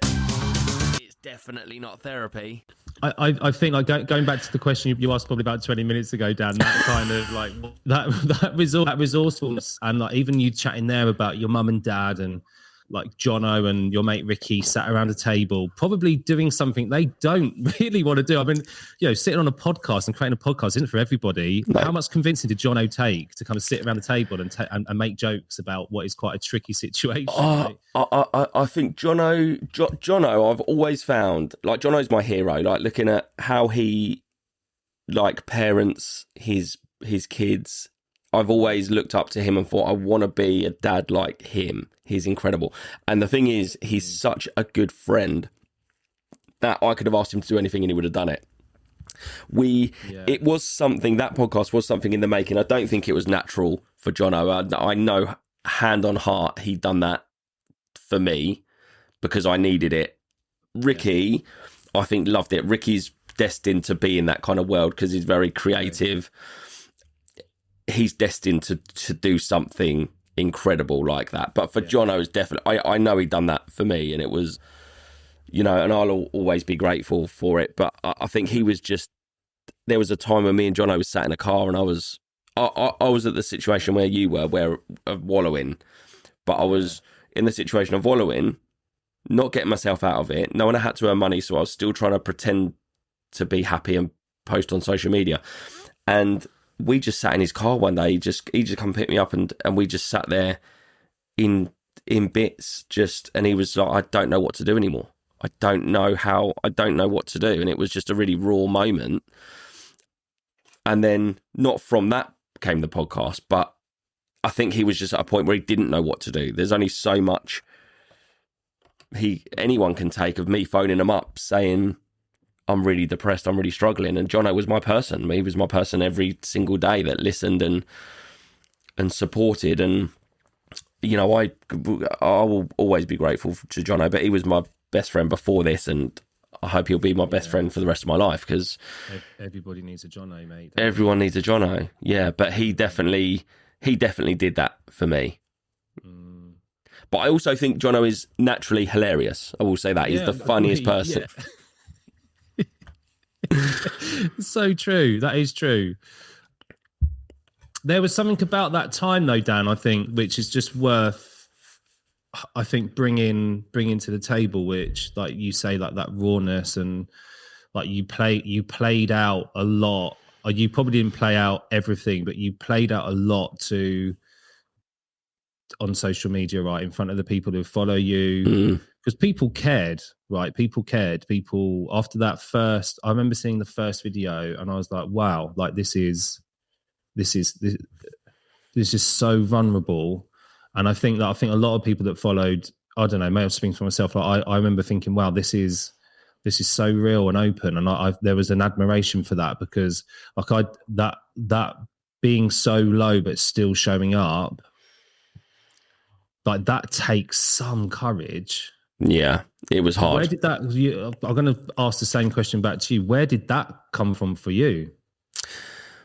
It's definitely not therapy. I think, like, going back to the question you asked probably about 20 minutes ago, Dan, that kind of like that resourcefulness, and like even you chatting there about your mum and dad and like Jono and your mate Ricky sat around a table, probably doing something they don't really want to do. I mean, you know, sitting on a podcast and creating a podcast isn't for everybody. No. How much convincing did Jono take to kind of sit around the table and make jokes about what is quite a tricky situation? Right? I think Jono, I've always found, like, Jono's my hero. Like, looking at how he like parents his kids, I've always looked up to him and thought, I want to be a dad like him. He's incredible. And the thing is, he's such a good friend that I could have asked him to do anything and he would have done it. It was something, that podcast was something in the making. I don't think it was natural for Jono. I know, hand on heart, he'd done that for me because I needed it. Ricky, I think, loved it. Ricky's destined to be in that kind of world because he's very creative. He's destined to do something incredible like that. But for Jono, it's definitely, I know he'd done that for me, and it was, and I'll always be grateful for it. But I think he was just, there was a time when me and Jono was sat in a car, and I was at the situation where you were, of wallowing, but I was in the situation of wallowing, not getting myself out of it, knowing I had to earn money, so I was still trying to pretend to be happy and post on social media. And we just sat in his car one day. He just come pick me up, and we just sat there in bits, and he was like, I don't know what to do anymore. I don't know what to do. And it was just a really raw moment. And then not from that came the podcast, but I think he was just at a point where he didn't know what to do. There's only so much anyone can take of me phoning him up saying, I'm really depressed, I'm really struggling. And Jono was my person. He was my person every single day that listened and supported. And, I will always be grateful to Jono, but he was my best friend before this, and I hope he'll be my best friend for the rest of my life, because everybody needs a Jono, mate. Everyone needs a Jono. Yeah, but he definitely did that for me. But I also think Jono is naturally hilarious. I will say that. He's the funniest person. Yeah. So true. That is true. There was something about that time, though, Dan, I think, which is just worth, I think, bringing to the table, which, like you say, like that rawness, and like you played out a lot. Or you probably didn't play out everything, but you played out a lot on social media, right, in front of the people who follow you, because people cared, right? People cared. People, after that first, I remember seeing the first video, and I was like, wow, like this is so vulnerable. And I think a lot of people that followed, I don't know, may have speaking for myself, like I remember thinking, wow, this is so real and open, and there was an admiration for that, because like that being so low but still showing up, like that takes some courage. Yeah, it was hard. Where did that? I'm going to ask the same question back to you. Where did that come from for you?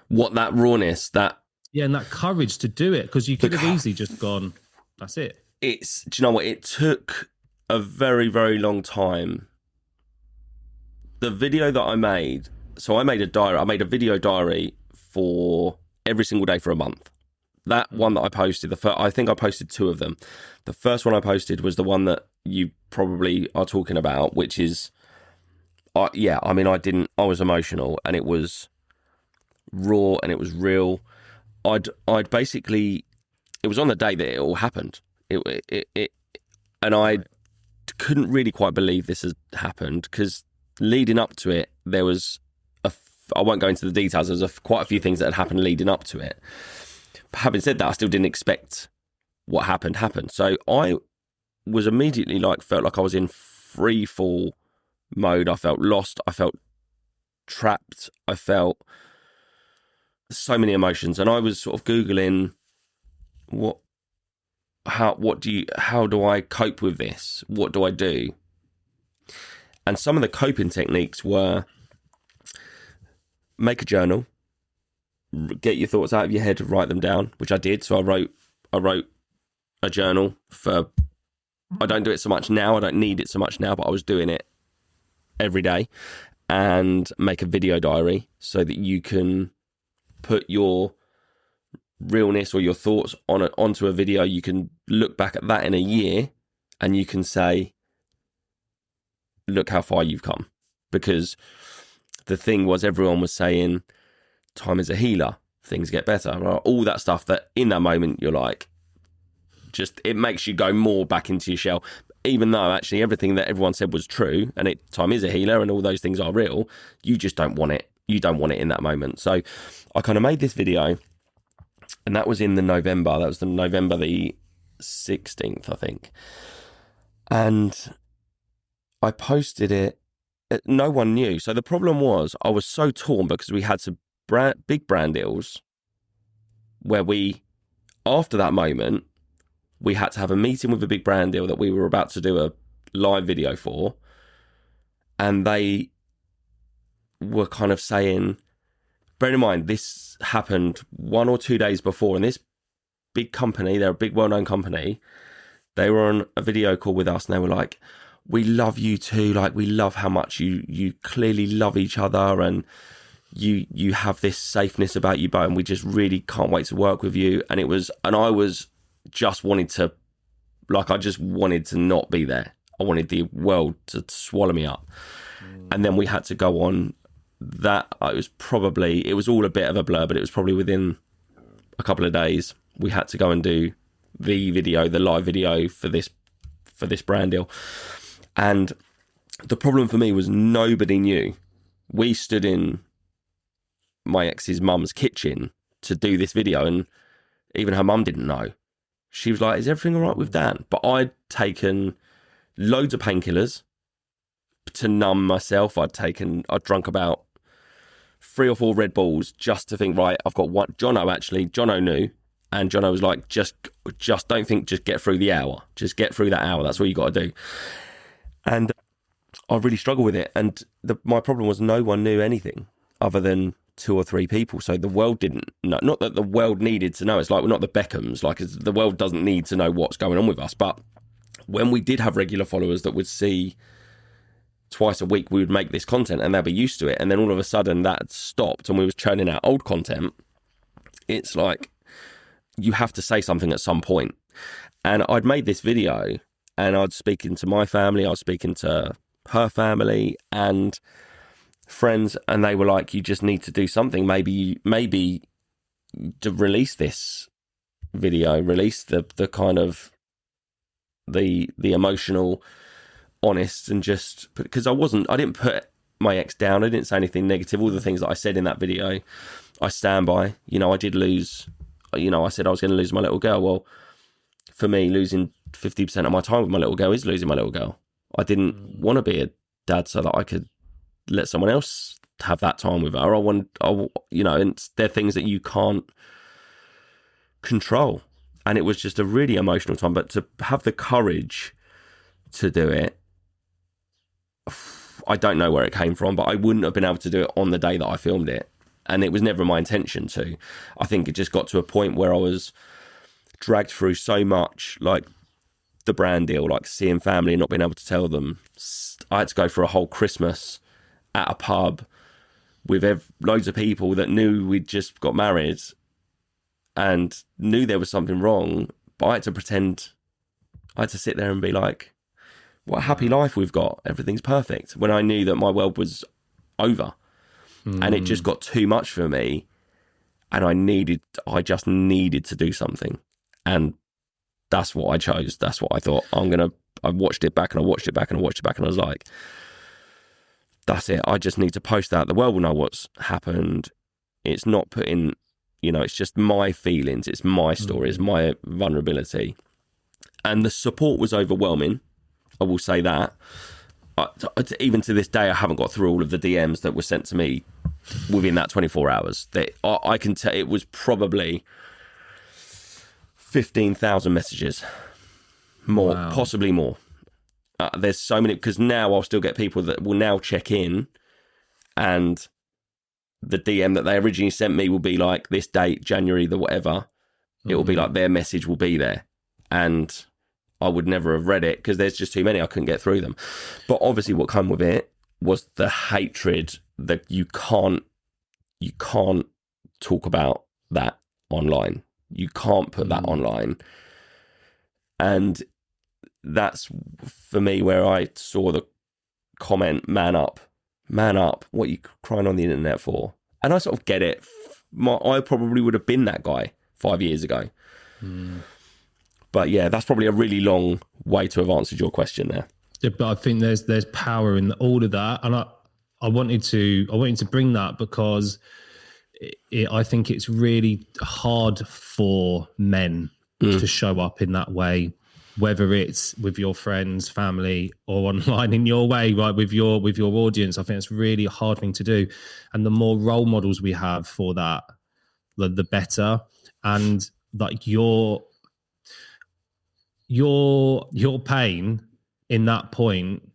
What, that rawness, that and that courage to do it, because you could have easily just gone, that's it. Do you know what? It took a very, very long time. The video that I made, so I made a diary. I made a video diary for every single day for a month. That one that I posted, I think I posted 2 of them. The first one I posted was the one that you probably are talking about, which is, I was emotional, and it was raw, and it was real. I'd basically, it was on the day that it all happened. And I couldn't really quite believe this had happened, because leading up to it, there was I won't go into the details. There was quite a few things that had happened leading up to it. But having said that, I still didn't expect what happened. So I was immediately felt like I was in free fall mode. I felt lost. I felt trapped. I felt so many emotions, and I was sort of Googling how do I cope with this? What do I do? And some of the coping techniques were make a journal, get your thoughts out of your head, write them down, which I did. So I wrote a journal for, I don't do it so much now. I don't need it so much now, but I was doing it every day. And make a video diary so that you can put your realness or your thoughts onto a video. You can look back at that in a year, and you can say, look how far you've come. Because the thing was, everyone was saying time is a healer, things get better, right? All that stuff that in that moment you're like, just, it makes you go more back into your shell, even though actually everything that everyone said was true, and time is a healer and all those things are real. You just don't want it. You don't want it in that moment. So I kind of made this video, and that was in November. That was the November the 16th, I think. And I posted it. No one knew. So the problem was, I was so torn because we had some big brand deals where after that moment, we had to have a meeting with a big brand deal that we were about to do a live video for. And they were kind of saying, bear in mind, this happened 1 or 2 days before, and this big company, they're a big well-known company, they were on a video call with us, and they were like, we love you too, like, we love how much you clearly love each other, and you have this safeness about you both, and we just really can't wait to work with you. And I was just wanted to, like, I just wanted to not be there. I wanted the world to swallow me up. And then we had to go on that. It was all a bit of a blur, but it was probably within a couple of days we had to go and do the live video for this brand deal. And the problem for me was nobody knew. We stood in my ex's mum's kitchen to do this video, and even her mum didn't know. She was like, is everything all right with Dan? But I'd taken loads of painkillers to numb myself. I'd drunk about 3 or 4 Red Bulls just to think, right, I've got one. Jono knew, and Jono was like, just don't think, just get through the hour. Just get through that hour. That's what you got to do. And I really struggled with it. And my problem was no one knew anything other than 2 or 3 people. So the world didn't know. Not that the world needed to know. It's like we're not the Beckhams. Like, the world doesn't need to know what's going on with us. But when we did have regular followers that would see twice a week, we would make this content and they'll be used to it. And then all of a sudden that stopped and we was churning out old content. It's like, you have to say something at some point. And I'd made this video and I'd speaking to my family, I was speaking to her family and friends, and they were like, you just need to do something. Maybe to release this video, release the kind of the emotional, honest, and just because I didn't put my ex down. I didn't say anything negative. All the things that I said in that video, I stand by. I did lose, I said I was going to lose my little girl. Well, for me, losing 50% of my time with my little girl is losing my little girl. I didn't want to be a dad so that I could let someone else have that time with her. And they're things that you can't control. And it was just a really emotional time. But to have the courage to do it, I don't know where it came from, but I wouldn't have been able to do it on the day that I filmed it. And it was never my intention to. I think it just got to a point where I was dragged through so much, like the brand deal, like seeing family and not being able to tell them. I had to go for a whole Christmas at a pub with loads of people that knew we'd just got married and knew there was something wrong, but I had to sit there and be like, what a happy life we've got. Everything's perfect. When I knew that my world was over. And it just got too much for me. And I just needed to do something. And that's what I chose. That's what I thought. I watched it back and I watched it back and I watched it back and I was like, that's it. I just need to post that. The world will know what's happened. It's not putting, it's just my feelings. It's my story. It's my vulnerability. And the support was overwhelming. I will say that. Even to this day, I haven't got through all of the DMs that were sent to me within that 24 hours. I can tell it was probably 15,000 messages. More, wow. Possibly more. There's so many, because now I'll still get people that will now check in and the DM that they originally sent me will be like this date, January, the whatever. It will be like their message will be there. And I would never have read it because there's just too many. I couldn't get through them. But obviously what came with it was the hatred that you can't talk about that online. You can't put that online. And that's for me where I saw the comment, man up, what are you crying on the internet for? And I sort of get it. I probably would have been that guy 5 years ago. But yeah, that's probably a really long way to have answered your question there. Yeah, but I think there's power in all of that, and I wanted to bring that because I think it's really hard for men to show up in that way, whether it's with your friends, family, or online in your way, right, with your audience. I think it's really a hard thing to do, and the more role models we have for that, the better. And like your pain in that point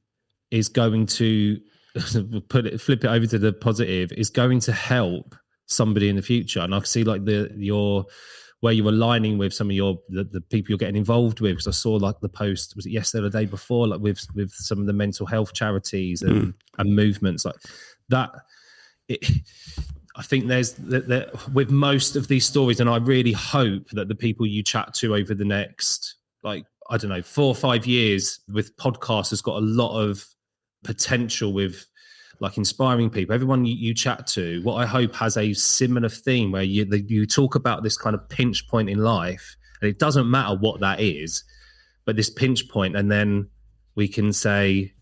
is going to flip it over to the positive, is going to help somebody in the future. And I see like where you're aligning with some of the people you're getting involved with, because I saw like the post, was it yesterday or the day before, like with some of the mental health charities and movements like that. I think there's with most of these stories, and I really hope that the people you chat to over the next, like, I don't know, 4 or 5 years with podcasts has got a lot of potential with like inspiring people. Everyone you chat to, what I hope has a similar theme where you talk about this kind of pinch point in life, and it doesn't matter what that is, but this pinch point, and then we can say,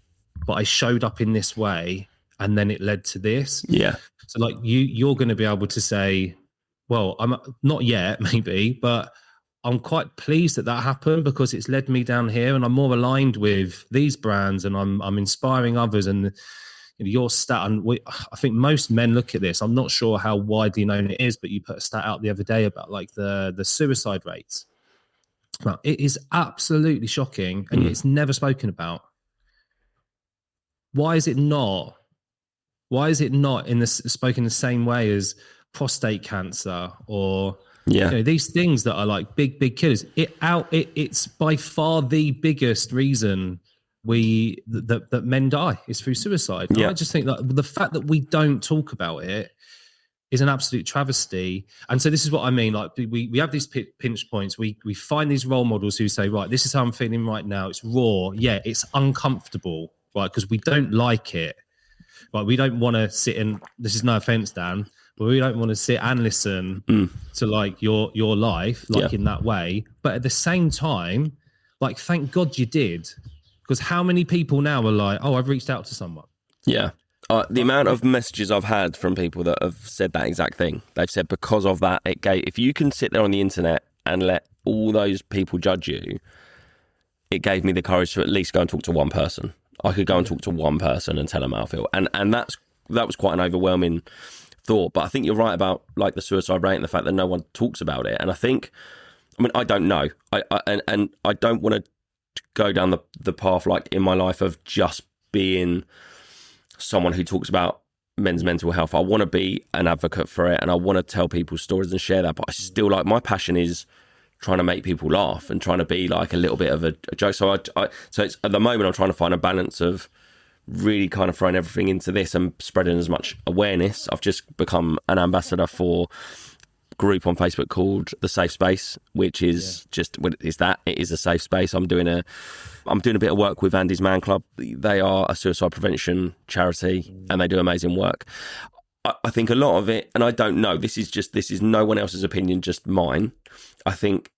but I showed up in this way and then it led to this. Yeah. So like you're going to be able to say, well, I'm not yet maybe, but I'm quite pleased that happened because it's led me down here, and I'm more aligned with these brands, and I'm inspiring others. And your stat, and I think most men look at this. I'm not sure how widely known it is, but you put a stat out the other day about like the suicide rates. Well, it is absolutely shocking, and it's never spoken about. Why is it not? Why is it not spoken the same way as prostate cancer or these things that are like big killers? It's by far the biggest reason that men die is through suicide. I just think that the fact that we don't talk about it is an absolute travesty. And so this is what I mean. Like we have these pinch points. We find these role models who say, right, this is how I'm feeling right now. It's raw. Yeah, it's uncomfortable, right? Because we don't like it. Right, we don't want to sit and, this is no offense, Dan, but we don't want to sit and listen to like your life, like in that way. But at the same time, like, thank God you did. Because how many people now are like, oh, I've reached out to someone. Yeah. The amount of messages I've had from people that have said that exact thing. They've said because of that, if you can sit there on the internet and let all those people judge you, it gave me the courage to at least go and talk to one person. I could go and talk to one person and tell them how I feel. And that was quite an overwhelming thought. But I think you're right about like the suicide rate and the fact that no one talks about it. And I think, I don't know. And I don't want to go down the path like in my life of just being someone who talks about men's mental health. I want to be an advocate for it, and I want to tell people stories and share that. But I still, like, my passion is trying to make people laugh and trying to be like a little bit of a joke. So so it's, at the moment, I'm trying to find a balance of really kind of throwing everything into this and spreading as much awareness. I've just become an ambassador for a group on Facebook called The Safe Space, which is it is a safe space. I'm doing a bit of work with Andy's Man Club. They are a suicide prevention charity and they do amazing work. I think a lot of it, and I don't know, this is no one else's opinion, just mine. I think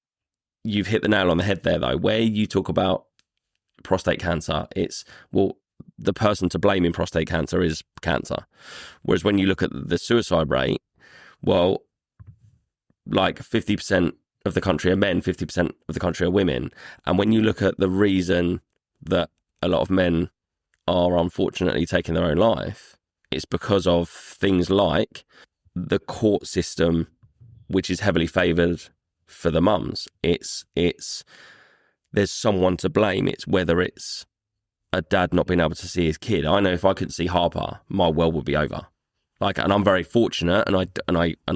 you've hit the nail on the head there, though, where you talk about prostate cancer. It's, well, the person to blame in prostate cancer is cancer. Whereas when you look at the suicide rate, well, like 50% of the country are men, 50% of the country are women. And when you look at the reason that a lot of men are unfortunately taking their own life, it's because of things like the court system, which is heavily favoured for the mums. It's there's someone to blame. It's whether it's a dad not being able to see his kid. I know if I couldn't see Harper, my world would be over. Like, and I'm very fortunate, and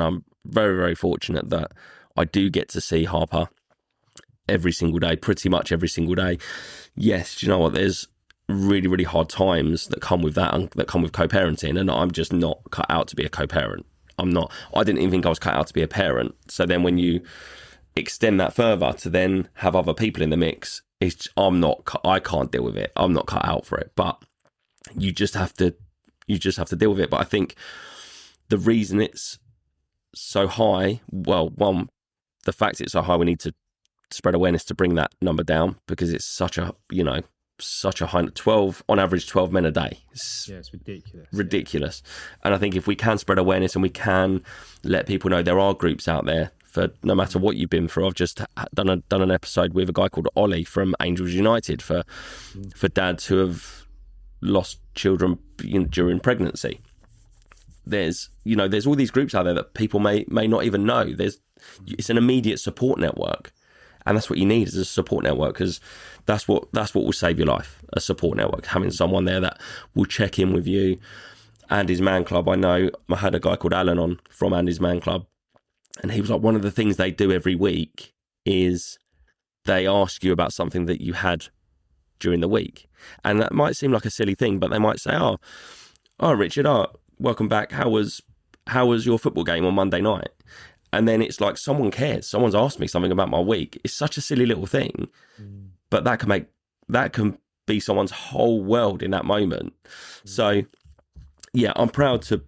I'm very, very fortunate that I do get to see Harper every single day, pretty much every single day. Yes, do you know what? There's really, really hard times that come with that, and that come with co-parenting, and I'm just not cut out to be a co-parent. I didn't even think I was cut out to be a parent. So then when you extend that further to then have other people in the mix, I can't deal with it. I'm not cut out for it, but you just have to deal with it. But I think the reason it's so high, well, one, the fact it's so high, we need to spread awareness to bring that number down, because it's such a high, 12 on average, 12 men a day. It's ridiculous. And I think if we can spread awareness and we can let people know there are groups out there for no matter what you've been through. I've just done an episode with a guy called Ollie from Angels United for dads who have lost children during pregnancy. There's all these groups out there that people may not even know. It's an immediate support network. And that's what you need is a support network, because that's what will save your life, a support network, having someone there that will check in with you. Andy's Man Club, I know I had a guy called Alan on from Andy's Man Club, and he was like, one of the things they do every week is they ask you about something that you had during the week. And that might seem like a silly thing, but they might say, oh Richard, welcome back. How was your football game on Monday night? And then it's like someone cares. Someone's asked me something about my week. It's such a silly little thing, but that can be someone's whole world in that moment. So yeah, I'm proud to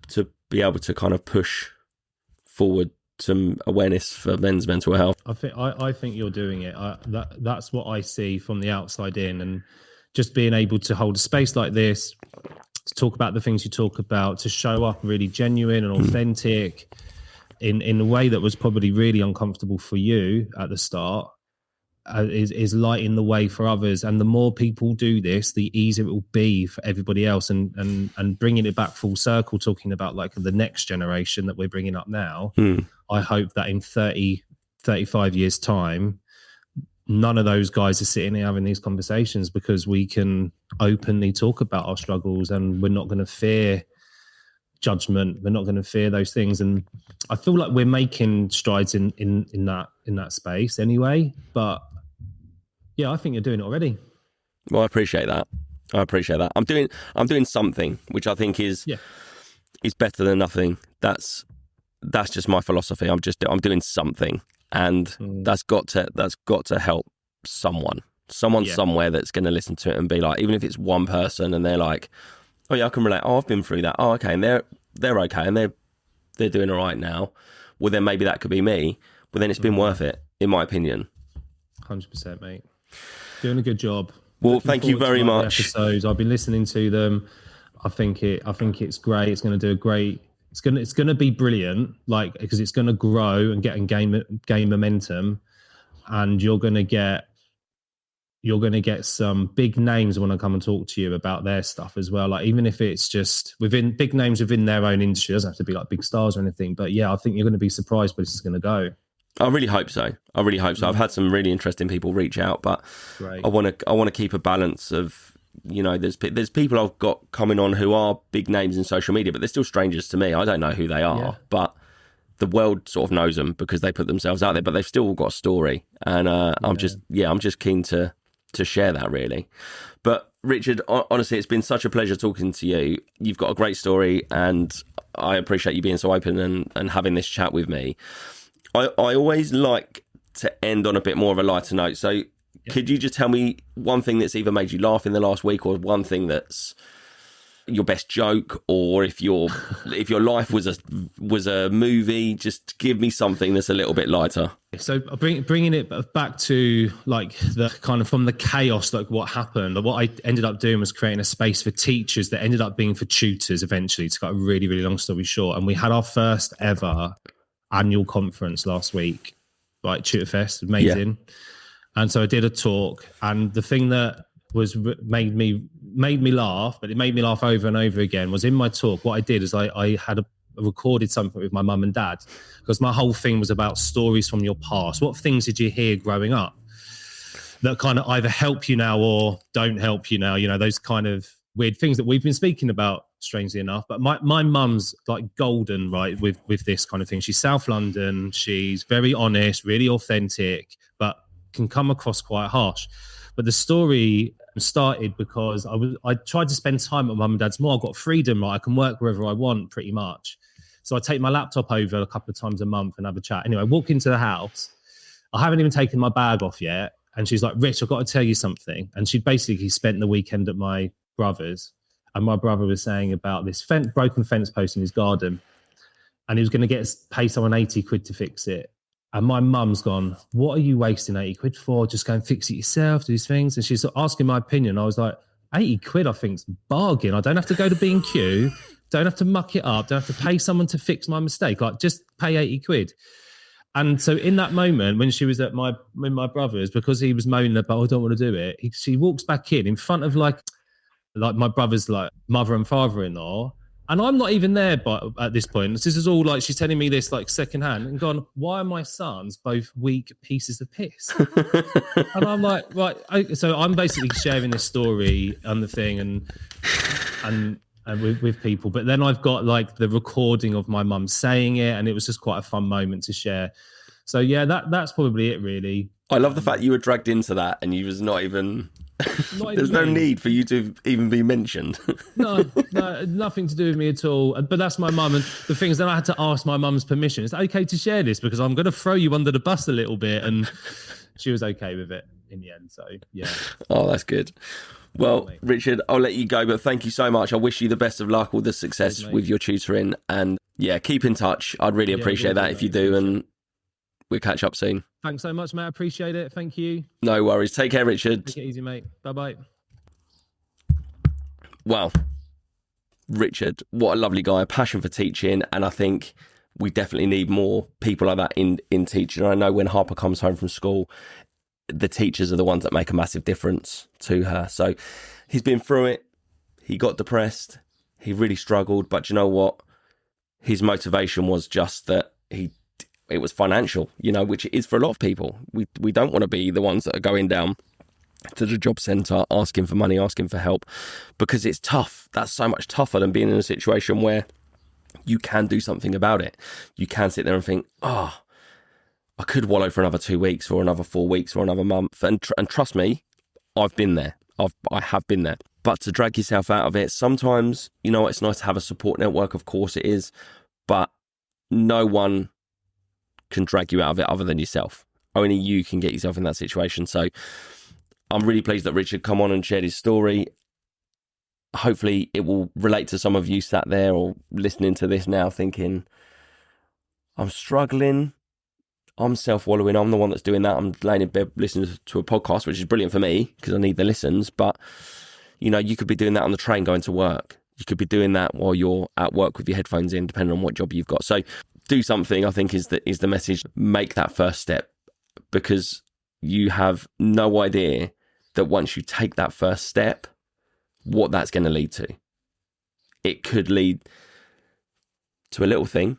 be able to kind of push forward some awareness for men's mental health. I think you're doing it. That's what I see from the outside in, and just being able to hold a space like this, to talk about the things you talk about, to show up really genuine and authentic in a way that was probably really uncomfortable for you at the start, is lighting the way for others. And the more people do this, the easier it will be for everybody else. And bringing it back full circle, talking about like the next generation that we're bringing up now, I hope that in 30, 35 years time, none of those guys are sitting here having these conversations, because we can openly talk about our struggles, and we're not going to fear judgment. We're not going to fear those things. And I feel like we're making strides in that space anyway. But yeah, I think you're doing it already. Well, I appreciate that. I'm doing something which I think is better than nothing. That's just my philosophy. I'm doing something, and that's got to help someone somewhere that's going to listen to it and be like, even if it's one person and they're like, oh yeah, I can relate. Oh, I've been through that. Oh, okay, and they're okay, and they're doing all right now. Well, then maybe that could be me. But then it's been worth it, in my opinion. 100%, mate. Doing a good job. Well, thank you very much. Episodes. I've been listening to them. I think it's great. It's going to do a great. It's going to be brilliant. Like, because it's going to grow and gain momentum, and you're going to get some big names when I come and talk to you about their stuff as well. Like, even if it's just within big names within their own industry, it doesn't have to be like big stars or anything. But yeah, I think you're going to be surprised where this is going to go. I really hope so. I've had some really interesting people reach out, but great. I want to keep a balance of, you know, there's people I've got coming on who are big names in social media, but they're still strangers to me. I don't know who they are, but the world sort of knows them because they put themselves out there, but they've still got a story. And I'm just keen to share that, really. But Richard, honestly, it's been such a pleasure talking to you. You've got a great story, and I appreciate you being so open and having this chat with me. I always like to end on a bit more of a lighter note. So could you just tell me one thing that's either made you laugh in the last week, or one thing that's your best joke, or if your life was a movie, just give me something that's a little bit lighter. So bringing it back to like the kind of from the chaos, like what happened, what I ended up doing was creating a space for teachers that ended up being for tutors eventually, to cut a really, really long story short. And we had our first ever annual conference last week, like Tutor Fest, amazing. Yeah. And so I did a talk, and the thing that made me laugh, but it made me laugh over and over again, was in my talk. What I did is I had recorded something with my mum and dad, because my whole thing was about stories from your past. What things did you hear growing up that kind of either help you now or don't help you now? You know, those kind of weird things that we've been speaking about, strangely enough. But my mum's like golden, right, with this kind of thing. She's South London. She's very honest, really authentic, but can come across quite harsh. But the story started because I tried to spend time at mum and dad's more. I've got freedom, right? I can work wherever I want pretty much. So I take my laptop over a couple of times a month and have a chat. Anyway, I walk into the house. I haven't even taken my bag off yet. And she's like, Rich, I've got to tell you something. And she basically spent the weekend at my brother's. And my brother was saying about this broken fence post in his garden. And he was going to pay someone 80 quid to fix it. And my mum's gone, what are you wasting 80 quid for? Just go and fix it yourself, do these things. And she's asking my opinion. I was like, 80 quid, I think's bargain. I don't have to go to B&Q, don't have to muck it up, don't have to pay someone to fix my mistake. Like, just pay 80 quid. And so in that moment, when she was at my brother's, because he was moaning about, I don't want to do it, she walks back in front of like my brother's like mother and father-in-law, And I'm not even there at this point. This is all like, she's telling me this like secondhand and gone, why are my sons both weak pieces of piss? And I'm like, right. So I'm basically sharing this story on the thing and with people. But then I've got like the recording of my mum saying it. And it was just quite a fun moment to share. So yeah, that's probably it really. I love the fact you were dragged into that and you was not even... There's no need for you to even be mentioned. No, nothing to do with me at all. But that's my mum. And the thing is, then I had to ask my mum's permission. Is it okay to share this? Because I'm going to throw you under the bus a little bit. And she was okay with it in the end. So, yeah. Oh, that's good. Well, Richard, I'll let you go. But thank you so much. I wish you the best of luck, all the success with your tutoring. And yeah, keep in touch. I'd really appreciate that if you do. And we'll catch up soon. Thanks so much, mate. I appreciate it. Thank you. No worries. Take care, Richard. Take it easy, mate. Bye-bye. Well, Richard, what a lovely guy, a passion for teaching. And I think we definitely need more people like that in teaching. I know when Harper comes home from school, the teachers are the ones that make a massive difference to her. So he's been through it. He got depressed. He really struggled. But you know what? His motivation was just that it was financial, which it is for a lot of people. We don't want to be the ones that are going down to the job centre asking for money, asking for help, because it's tough. That's so much tougher than being in a situation where you can do something about it. You can sit there and think, I could wallow for another 2 weeks or another 4 weeks or another month. And trust me, I've been there. I have been there. But to drag yourself out of it, sometimes, it's nice to have a support network. Of course it is. But no one can drag you out of it other than yourself. Only you can get yourself in that situation. So I'm really pleased that Richard come on and shared his story. Hopefully it will relate to some of you sat there or listening to this now thinking, I'm struggling, I'm self-wallowing, I'm the one that's doing that, I'm laying in bed listening to a podcast, which is brilliant for me because I need the listens. But you could be doing that on the train going to work. You could be doing that while you're at work with your headphones in, depending on what job you've got. So do something, I think, is the message. Make that first step, because you have no idea that once you take that first step, what that's going to lead to. It could lead to a little thing,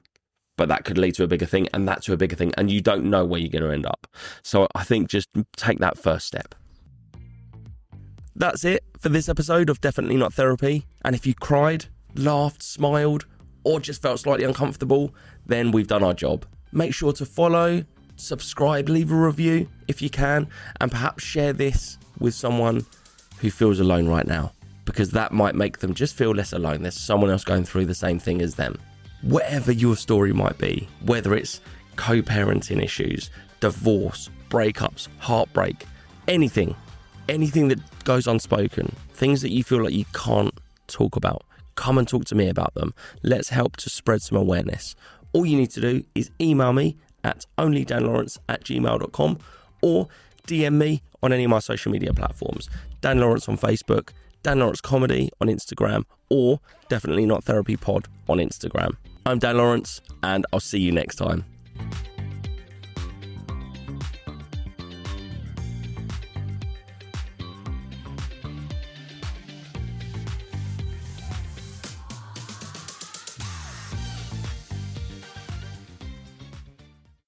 but that could lead to a bigger thing, and that to a bigger thing, and you don't know where you're going to end up. So I think just take that first step. That's it for this episode of Definitely Not Therapy. And if you cried, laughed, smiled, or just felt slightly uncomfortable, then we've done our job. Make sure to follow, subscribe, leave a review if you can, and perhaps share this with someone who feels alone right now, because that might make them just feel less alone. There's someone else going through the same thing as them. Whatever your story might be, whether it's co-parenting issues, divorce, breakups, heartbreak, anything that goes unspoken, things that you feel like you can't talk about, come and talk to me about them. Let's help to spread some awareness. All you need to do is email me at onlydanlawrence@gmail.com or DM me on any of my social media platforms. Dan Lawrence on Facebook, Dan Lawrence Comedy on Instagram, or Definitely Not Therapy Pod on Instagram. I'm Dan Lawrence, and I'll see you next time.